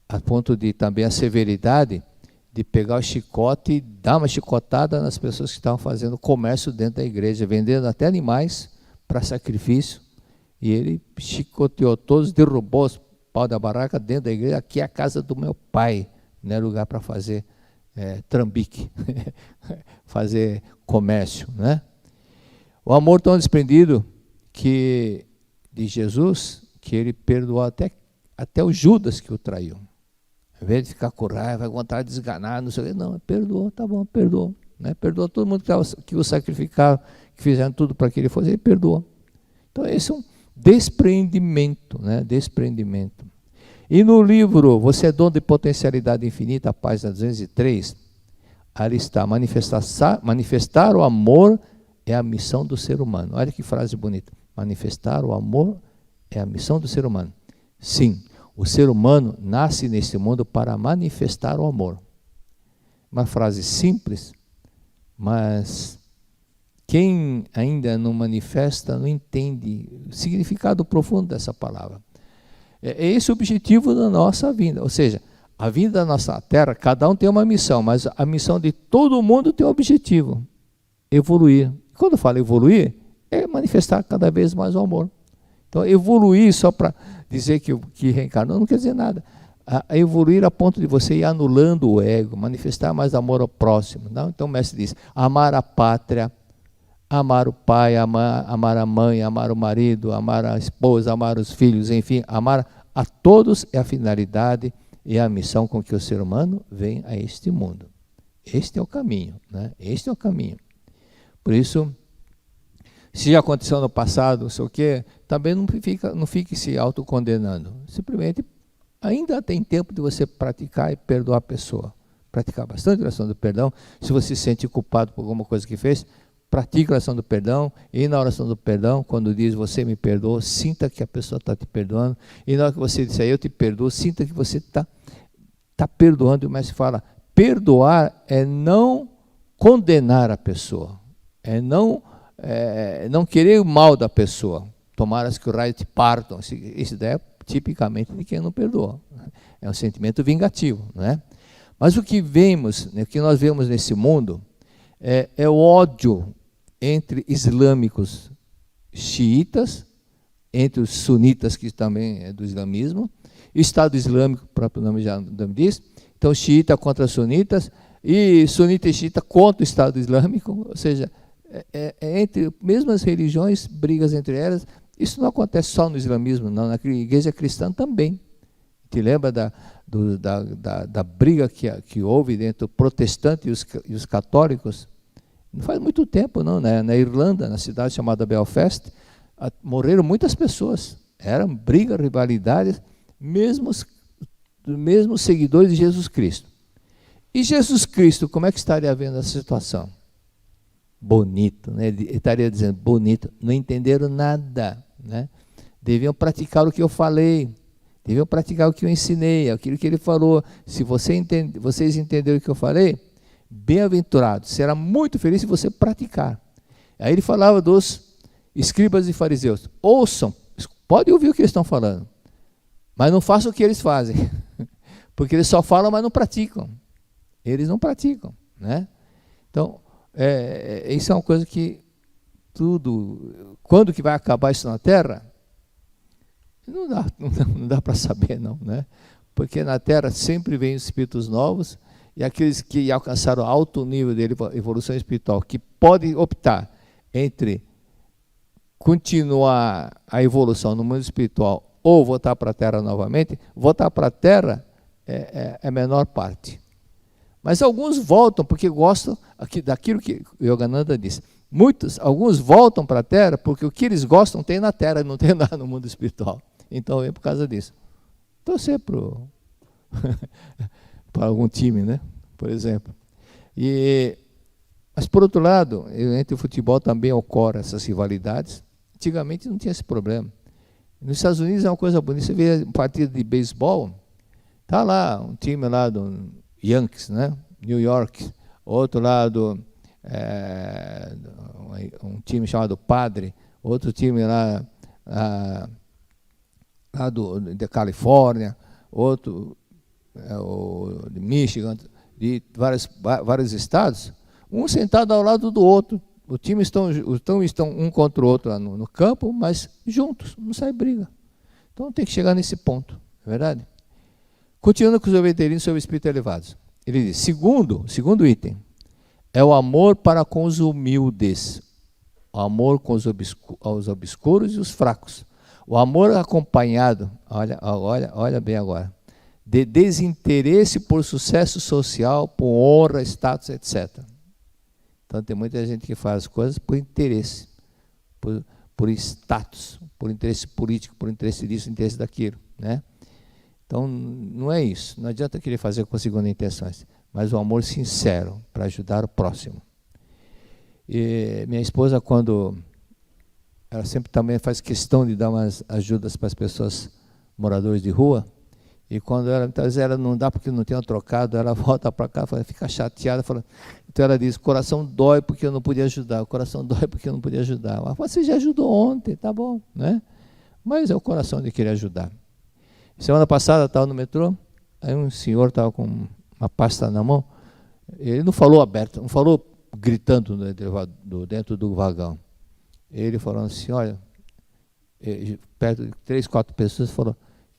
a ponto de também a severidade de pegar o chicote e dar uma chicotada nas pessoas que estavam fazendo comércio dentro da igreja, vendendo até animais para sacrifício. E ele chicoteou todos, derrubou os pau da barraca dentro da igreja. Aqui é a casa do meu pai, não é lugar para fazer trambique, fazer comércio, né? O amor tão desprendido que de Jesus, que ele perdoou até o Judas que o traiu. Ao invés de ficar com raiva, vontade de desganar, não sei o que, não, perdoou, tá bom, perdoou. Né? Perdoou todo mundo que o sacrificava, que fizeram tudo para que ele fosse, ele perdoou. Então esse é um desprendimento, né? Desprendimento. E no livro Você é Dono de Potencialidade Infinita, página 203, ali está, manifestar o amor é a missão do ser humano. Olha que frase bonita. Manifestar o amor é a missão do ser humano. Sim, o ser humano nasce nesse mundo para manifestar o amor. Uma frase simples, mas quem ainda não manifesta não entende o significado profundo dessa palavra. É esse o objetivo da nossa vida. Ou seja, a vida da nossa terra, cada um tem uma missão, mas a missão de todo mundo tem um objetivo: evoluir. Quando eu falo evoluir, é manifestar cada vez mais o amor. Então, evoluir só para dizer que reencarnou não quer dizer nada. A evoluir a ponto de você ir anulando o ego, manifestar mais amor ao próximo. Não? Então o mestre diz, amar a pátria, amar o pai, amar a mãe, amar o marido, amar a esposa, amar os filhos, enfim, amar a todos é a finalidade e a missão com que o ser humano vem a este mundo. Este é o caminho, né? Este é o caminho. Por isso, se já aconteceu no passado, não sei o quê, também não fique se autocondenando. Simplesmente, ainda tem tempo de você praticar e perdoar a pessoa. Praticar bastante a oração do perdão. Se você se sente culpado por alguma coisa que fez, pratique a oração do perdão. E na oração do perdão, quando diz você me perdoa, sinta que a pessoa está te perdoando. E na hora que você disser eu te perdoo, sinta que você está perdoando. Mas fala, perdoar é não condenar a pessoa. É não querer o mal da pessoa. Tomaras que o raio te partam. Isso daí é tipicamente de quem não perdoa. É um sentimento vingativo, né? Mas o que nós vemos nesse mundo é o ódio entre islâmicos xiitas, entre os sunitas, que também é do islamismo, e o Estado Islâmico, o próprio nome já diz. Então, xiita contra sunitas, e sunita e xiita contra o Estado Islâmico, ou seja, entre mesmas religiões, brigas entre elas. Isso não acontece só no islamismo, não, na igreja cristã também. Te lembra da briga que houve entre o protestante e os católicos? Não faz muito tempo, não, né? Na Irlanda, na cidade chamada Belfast, morreram muitas pessoas. Eram brigas, rivalidades, mesmos seguidores de Jesus Cristo. E Jesus Cristo, como é que estaria vendo essa situação? Bonito, né? Ele estaria dizendo, bonito, não entenderam nada, né? Deviam praticar o que eu falei, deviam praticar o que eu ensinei, aquilo que ele falou. Se vocês entenderam o que eu falei, bem-aventurado, será muito feliz se você praticar. Aí ele falava dos escribas e fariseus, ouçam, podem ouvir o que eles estão falando, mas não façam o que eles fazem, porque eles só falam, mas não praticam. Eles não praticam, né? Então, isso é uma coisa que quando que vai acabar isso na Terra? Não dá para saber, não, né? Porque na Terra sempre vem espíritos novos e aqueles que alcançaram alto nível de evolução espiritual, que podem optar entre continuar a evolução no mundo espiritual ou voltar para a Terra novamente, voltar para a Terra é a menor parte. Mas alguns voltam porque gostam daquilo que Yogananda disse. Alguns voltam para a Terra porque o que eles gostam tem na Terra, não tem lá no mundo espiritual. Então é por causa disso. Torcer para algum time, né? Por exemplo. Mas, por outro lado, entre o futebol também ocorrem essas rivalidades. Antigamente não tinha esse problema. Nos Estados Unidos é uma coisa bonita. Você vê um partido de beisebol, tá lá um time lá do Yankees, né? New York. Outro lado, um time chamado Padre. Outro time lá da Califórnia. Outro de Michigan, de vários estados, um sentado ao lado do outro. Os times estão um contra o outro lá no campo, mas juntos, não sai briga. Então tem que chegar nesse ponto, é verdade? Continuando com os obreirinhos sobre espíritos elevados. Ele diz, segundo item, é o amor para com os humildes, o amor com os obscuros e os fracos. O amor acompanhado, olha bem agora, de desinteresse por sucesso social, por honra, status, etc. Então tem muita gente que faz coisas por interesse, por status, por interesse político, por interesse disso, interesse daquilo, né? Então não é isso, não adianta querer fazer com segundas intenções, mas o amor sincero para ajudar o próximo. E minha esposa, quando ela sempre também faz questão de dar umas ajudas para as pessoas moradores de rua, e quando muitas vezes ela não dá porque não tem um trocado, ela volta para cá, fica chateada, então ela diz, o coração dói porque eu não podia ajudar, o coração dói porque eu não podia ajudar. Mas você já ajudou ontem, tá bom, né? Mas é o coração de querer ajudar. Semana passada estava no metrô, aí um senhor estava com uma pasta na mão, ele não falou aberto, não falou gritando dentro do vagão. Ele falou assim, olha, perto de 3, 4 pessoas, falou,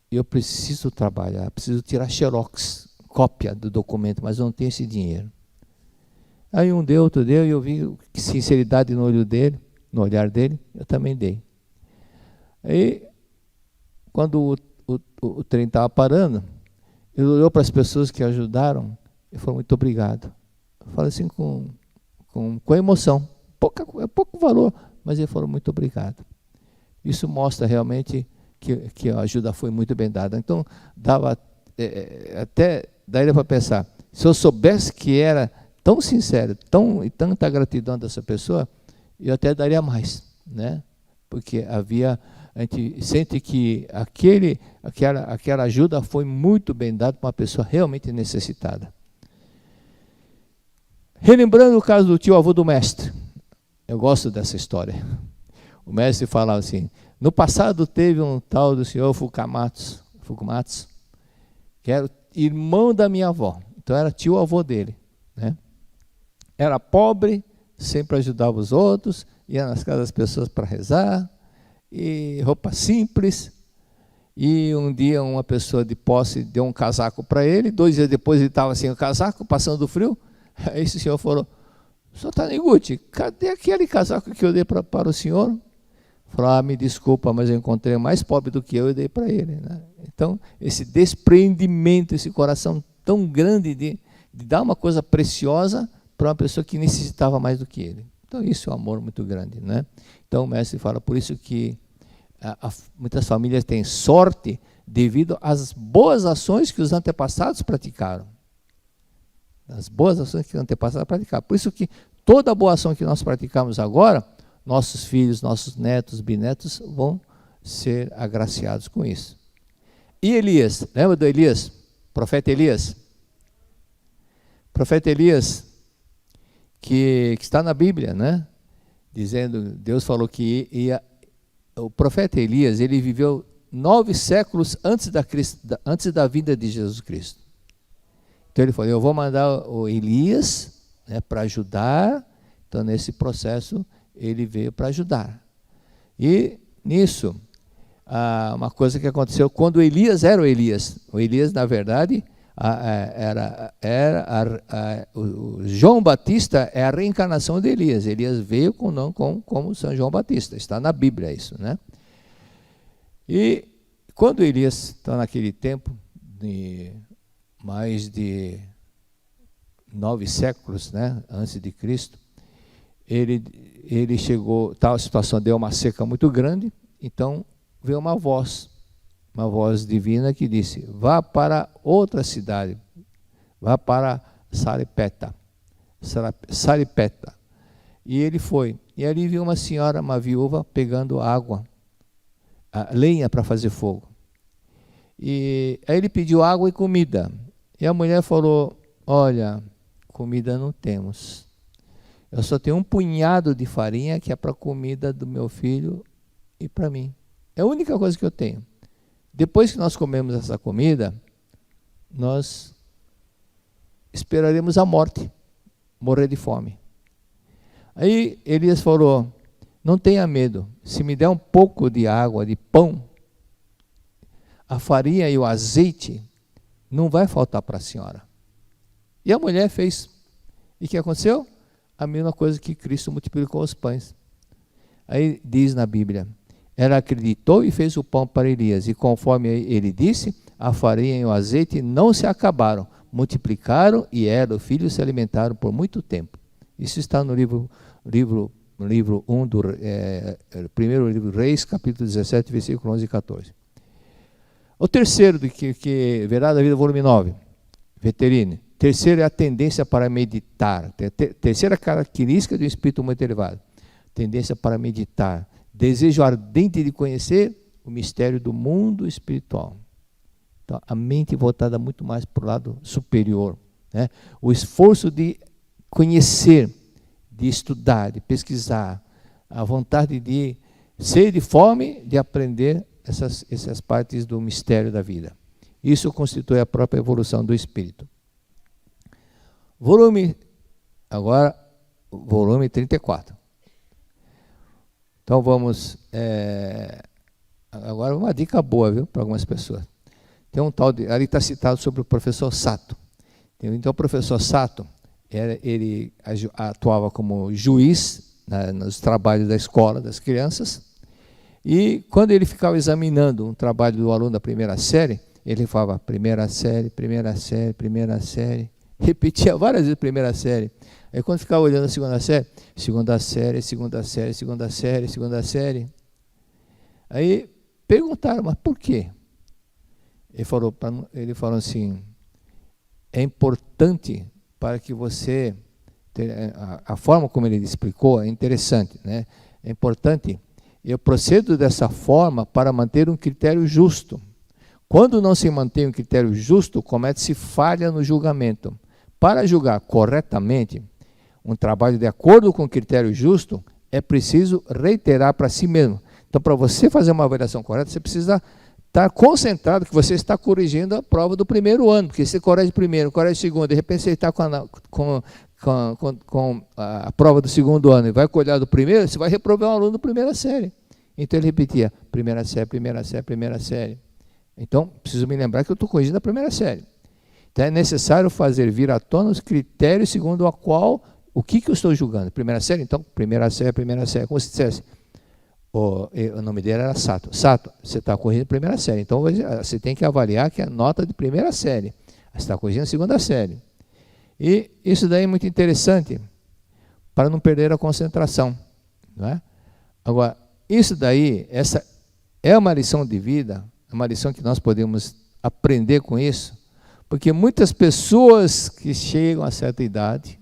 eu preciso trabalhar, preciso tirar xerox, cópia do documento, mas eu não tenho esse dinheiro. Aí um deu, outro deu, e eu vi sinceridade no olhar dele, eu também dei. Aí, quando o trem estava parando, ele olhou para as pessoas que ajudaram e falou, muito obrigado. Eu falei assim com emoção, pouco valor, mas ele falou, muito obrigado. Isso mostra realmente que a ajuda foi muito bem dada. Então, até daria para pensar, se eu soubesse que era tão sincero, e tanta gratidão dessa pessoa, eu até daria mais, né? Porque a gente sente que aquela ajuda foi muito bem dada para uma pessoa realmente necessitada. Relembrando o caso do tio-avô do mestre, eu gosto dessa história. O mestre falava assim, no passado teve um tal do senhor Fukamatsu, que era irmão da minha avó, então era tio-avô dele, né? Era pobre, sempre ajudava os outros, ia nas casas das pessoas para rezar, e roupa simples, e um dia uma pessoa de posse deu um casaco para ele, 2 dias depois ele estava sem o casaco, passando frio, aí esse senhor falou, senhor Taniguchi, cadê aquele casaco que eu dei para o senhor? Falou, me desculpa, mas eu encontrei mais pobre do que eu e dei para ele, né? Então, esse desprendimento, esse coração tão grande de dar uma coisa preciosa para uma pessoa que necessitava mais do que ele. Então, isso é um amor muito grande, né? Então, o mestre fala, por isso que muitas famílias têm sorte devido às boas ações que os antepassados praticaram. As boas ações que os antepassados praticaram. Por isso que toda boa ação que nós praticamos agora, nossos filhos, nossos netos, bisnetos vão ser agraciados com isso. E Elias, lembra do Elias? Profeta Elias? Profeta Elias, que está na Bíblia, né? Dizendo, Deus falou que o profeta Elias, ele viveu 9 séculos antes da vinda de Jesus Cristo. Então ele falou, eu vou mandar o Elias, né, para ajudar. Então nesse processo ele veio para ajudar. E nisso, uma coisa que aconteceu, quando Elias era o Elias, na verdade, O João Batista é a reencarnação de Elias. Elias veio como São João Batista. Está na Bíblia isso, né? E quando Elias está naquele tempo, de mais de 9 séculos, né, antes de Cristo, ele chegou, tal situação, deu uma seca muito grande, então veio uma voz divina que disse: vá para outra cidade, vá para Sarepta. E ele foi, e ali viu uma senhora, uma viúva, pegando água, a lenha para fazer fogo. E aí ele pediu água e comida, e a mulher falou: olha, comida não temos, eu só tenho um punhado de farinha que é para a comida do meu filho e para mim, é a única coisa que eu tenho. Depois que nós comemos essa comida, nós esperaremos a morte, morrer de fome. Aí Elias falou: não tenha medo, se me der um pouco de água, de pão, a farinha e o azeite não vai faltar para a senhora. E a mulher fez. E o que aconteceu? A mesma coisa que Cristo multiplicou os pães. Aí diz na Bíblia: ela acreditou e fez o pão para Elias, e conforme ele disse, a farinha e o azeite não se acabaram, multiplicaram, e ela e o filho se alimentaram por muito tempo. Isso está no livro 1 do primeiro livro Reis, capítulo 17, versículo 11 e 14. O terceiro, que verá da vida, volume 9, Veterine. Terceiro é a tendência para meditar. Terceira característica do espírito muito elevado: tendência para meditar. Desejo ardente de conhecer o mistério do mundo espiritual. Então, a mente voltada muito mais para o lado superior, né? O esforço de conhecer, de estudar, de pesquisar, a vontade de sede e fome de aprender essas partes do mistério da vida. Isso constitui a própria evolução do espírito. Volume 34. Então vamos, agora uma dica boa, viu, para algumas pessoas. Tem um tal de, ali está citado sobre o professor Sato. Então o professor Sato, ele atuava como juiz nos trabalhos da escola das crianças, e quando ele ficava examinando um trabalho do aluno da primeira série, ele falava primeira série, repetia várias vezes primeira série. Aí quando ficava olhando a segunda série. Aí perguntaram: mas por quê? Ele falou assim: é importante para que você, a forma como ele explicou é interessante, né? É importante, eu procedo dessa forma para manter um critério justo. Quando não se mantém um critério justo, comete-se falha no julgamento. Para julgar corretamente um trabalho de acordo com o critério justo, é preciso reiterar para si mesmo. Então, para você fazer uma avaliação correta, você precisa estar concentrado que você está corrigindo a prova do primeiro ano, porque você corrige primeiro, corrige segundo, de repente você está com a prova do segundo ano e vai colher do primeiro, você vai reprovar um aluno da primeira série. Então ele repetia, primeira série. Então, preciso me lembrar que eu estou corrigindo a primeira série. Então é necessário fazer vir à tona os critérios segundo o que eu estou julgando. Primeira série, então, primeira série. Como se dissesse, o nome dele era Sato. Sato, você está corrigindo a primeira série, então você tem que avaliar que é a nota de primeira série. Você está corrigindo a segunda série. E isso daí é muito interessante, para não perder a concentração, não é? Agora, isso daí, essa é uma lição de vida, é uma lição que nós podemos aprender com isso, porque muitas pessoas que chegam a certa idade,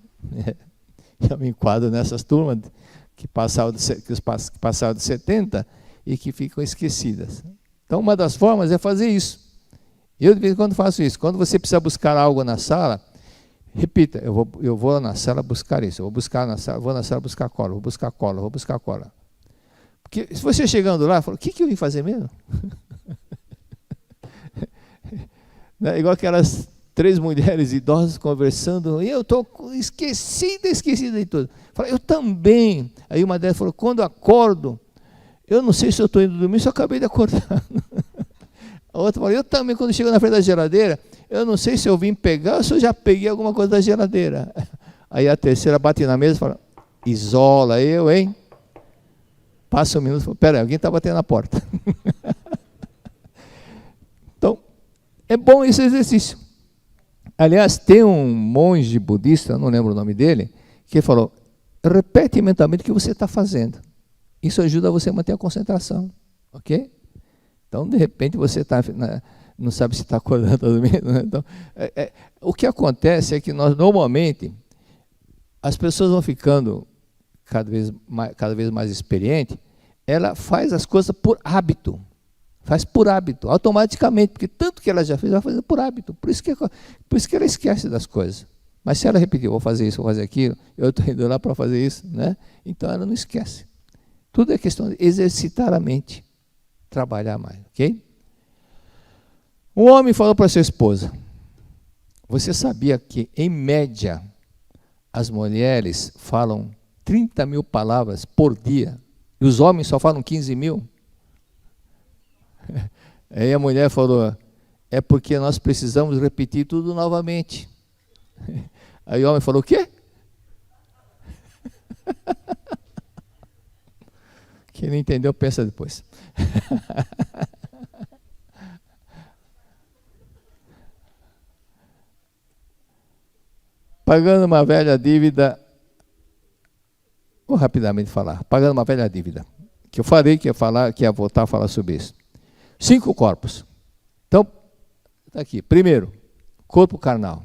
eu me enquadro nessas turmas que passaram de 70 e que ficam esquecidas. Então, uma das formas é fazer isso. Eu, de vez em quando, faço isso. Quando você precisa buscar algo na sala, repita: eu vou na sala buscar isso, vou na sala buscar cola, vou buscar cola. Porque se você chegando lá, fala: o que eu vim fazer mesmo? Igual aquelas 3 mulheres idosas conversando, e eu estou esquecida de tudo. Fala: eu também. Aí uma delas falou: quando acordo, eu não sei se eu estou indo dormir, só acabei de acordar. A outra falou, eu também, quando chego na frente da geladeira, eu não sei se eu vim pegar ou se eu já peguei alguma coisa da geladeira. Aí a terceira bate na mesa e fala, isola eu, hein? Passa um minuto e fala, peraí, alguém está batendo na porta. Então, é bom esse exercício. Aliás, tem um monge budista, não lembro o nome dele, que falou, repete mentalmente o que você está fazendo. Isso ajuda você a manter a concentração, ok? Então, de repente, você não sabe se está acordando ou dormindo. Né? Então, o que acontece é que nós, normalmente, as pessoas vão ficando cada vez mais experientes, ela faz as coisas por hábito. Faz por hábito, automaticamente, porque tanto que ela já fez, ela vai fazer por hábito. Por isso que ela esquece das coisas. Mas se ela repetir, vou fazer isso, vou fazer aquilo, eu estou indo lá para fazer isso, né? Então ela não esquece. Tudo é questão de exercitar a mente, trabalhar mais, ok? Um homem falou para sua esposa, você sabia que, em média, as mulheres falam 30 mil palavras por dia, e os homens só falam 15 mil? Aí a mulher falou, é porque nós precisamos repetir tudo novamente. Aí o homem falou, o quê? Quem não entendeu, pensa depois. Pagando uma velha dívida, vou rapidamente falar, pagando uma velha dívida, que eu falei que ia voltar a falar sobre isso. 5 corpos. Então, está aqui. Primeiro, corpo carnal.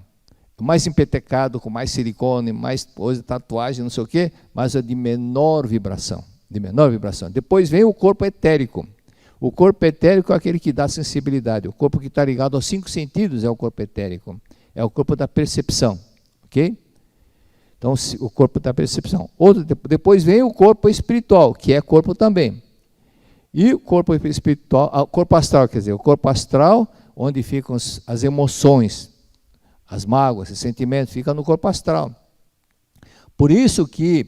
Mais empetecado, com mais silicone, mais tatuagem, não sei o quê, mas é de menor vibração. Depois vem o corpo etérico. O corpo etérico é aquele que dá sensibilidade. O corpo que está ligado aos 5 sentidos é o corpo etérico. É o corpo da percepção. Ok? Então, o corpo da percepção. Depois vem o corpo espiritual, que é corpo também. E o corpo espiritual, corpo astral, quer dizer, o corpo astral, onde ficam as emoções, as mágoas, os sentimentos, fica no corpo astral. Por isso que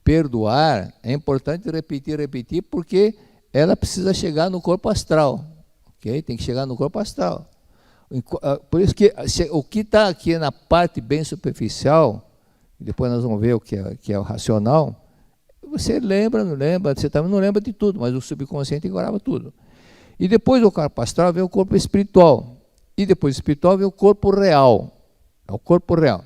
perdoar é importante repetir, porque ela precisa chegar no corpo astral. Okay? Tem que chegar no corpo astral. Por isso que o que está aqui na parte bem superficial, depois nós vamos ver o que é o racional, você lembra, não lembra, você também não lembra de tudo, mas o subconsciente grava tudo. E depois do corpo astral vem o corpo espiritual. E depois do espiritual vem o corpo real. É o corpo real.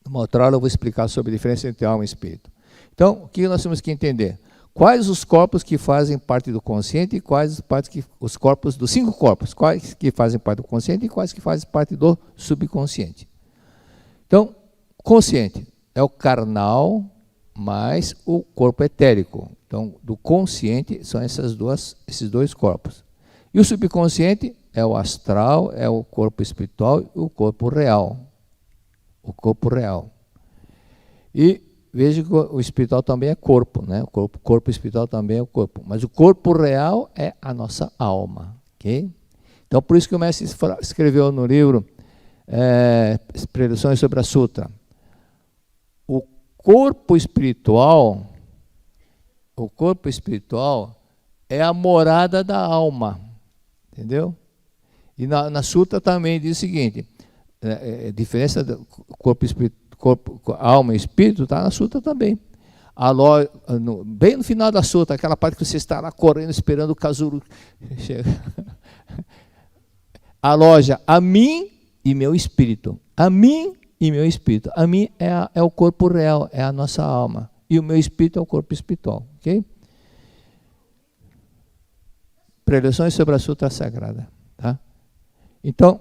Numa outra aula eu vou explicar sobre a diferença entre alma e espírito. Então, o que nós temos que entender? Quais os corpos que fazem parte do consciente e quais os corpos dos 5 corpos, quais que fazem parte do consciente e quais que fazem parte do subconsciente. Então, consciente é o carnal mais o corpo etérico. Então, do consciente são esses 2 corpos. E o subconsciente é o astral, é o corpo espiritual e o corpo real. O corpo real. E veja que o espiritual também é corpo, né? O corpo espiritual também é o corpo. Mas o corpo real é a nossa alma. Okay? Então, por isso que o mestre escreveu no livro Preleções sobre a Sutra. O corpo espiritual é a morada da alma. Entendeu? E na Sutra também diz o seguinte, a diferença do alma e espírito está na Sutra também. Bem no final da Sutra, aquela parte que você está lá correndo, esperando o casulo chegar. A loja, a mim e meu espírito. A mim e meu espírito. A mim é o corpo real, é a nossa alma. E o meu espírito é o corpo espiritual. Ok? Preleções sobre a Sutra Sagrada. Tá? Então,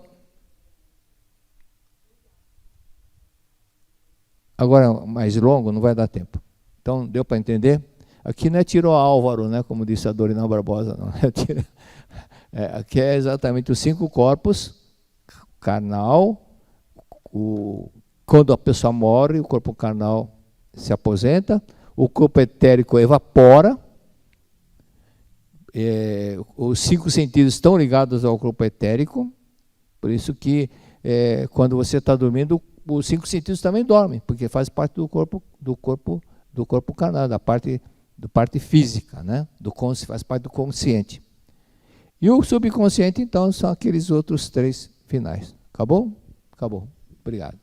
agora mais longo, não vai dar tempo. Então, deu para entender? Aqui não é tiro ao Álvaro, né, como disse a Dorinal Barbosa, não. Aqui é exatamente os 5 corpos, carnal, quando a pessoa morre, o corpo carnal se aposenta, o corpo etérico evapora, os 5 sentidos estão ligados ao corpo etérico, por isso que quando você está dormindo, os 5 sentidos também dormem, porque faz parte do corpo carnal, da parte física, né? Faz parte do consciente. E o subconsciente, então, são aqueles outros 3 finais. Acabou? Acabou. Obrigado.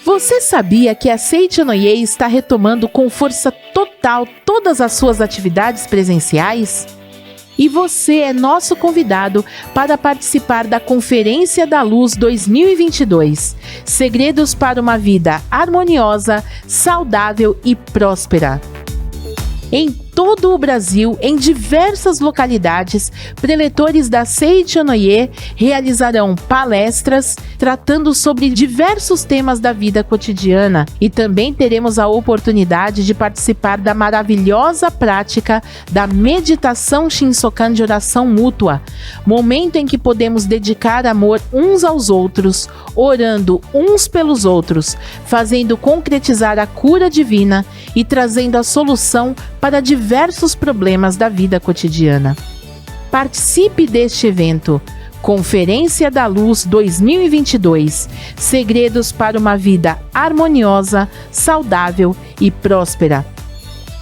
Você sabia que a Seichonoye está retomando com força total todas as suas atividades presenciais? E você é nosso convidado para participar da Conferência da Luz 2022. Segredos para uma vida harmoniosa, saudável e próspera. Em todo o Brasil, em diversas localidades, preletores da Seichonoye realizarão palestras tratando sobre diversos temas da vida cotidiana e também teremos a oportunidade de participar da maravilhosa prática da meditação Shinsokan de oração mútua, momento em que podemos dedicar amor uns aos outros, orando uns pelos outros, fazendo concretizar a cura divina e trazendo a solução para diversos problemas da vida cotidiana. Participe deste evento, Conferência da Luz 2022, Segredos para uma vida harmoniosa, saudável e próspera.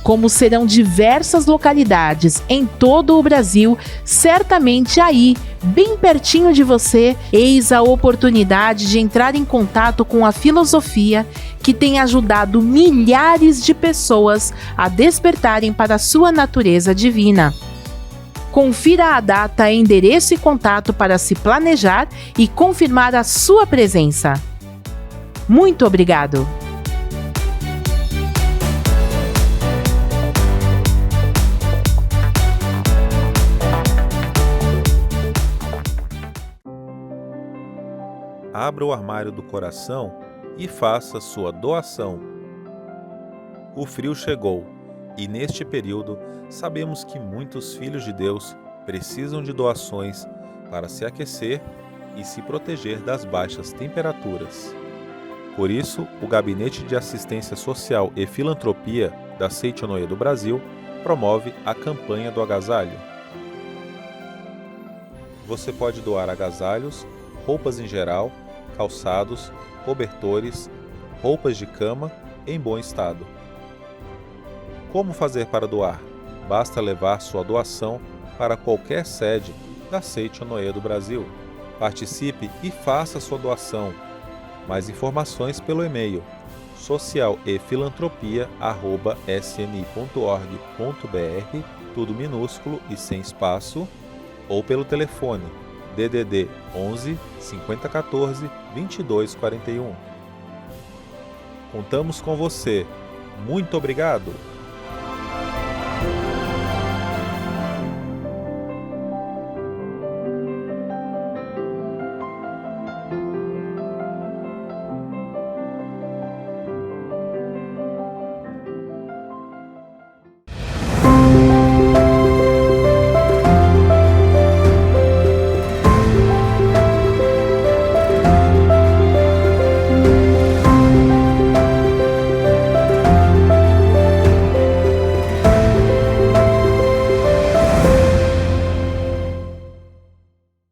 Como serão diversas localidades em todo o Brasil, certamente aí, bem pertinho de você, eis a oportunidade de entrar em contato com a filosofia que tem ajudado milhares de pessoas a despertarem para a sua natureza divina. Confira a data, endereço e contato para se planejar e confirmar a sua presença. Muito obrigado! Abra o armário do coração e faça sua doação. O frio chegou e, neste período, sabemos que muitos filhos de Deus precisam de doações para se aquecer e se proteger das baixas temperaturas. Por isso, o Gabinete de Assistência Social e Filantropia da Seichonoye do Brasil promove a campanha do agasalho. Você pode doar agasalhos, roupas em geral, calçados, cobertores, roupas de cama em bom estado. Como fazer para doar? Basta levar sua doação para qualquer sede da Seichonoye do Brasil. Participe e faça sua doação. Mais informações pelo e-mail socialefilantropia@sni.org.br, tudo minúsculo e sem espaço, ou pelo telefone DDD 11 5014 2241. Contamos com você. Muito obrigado!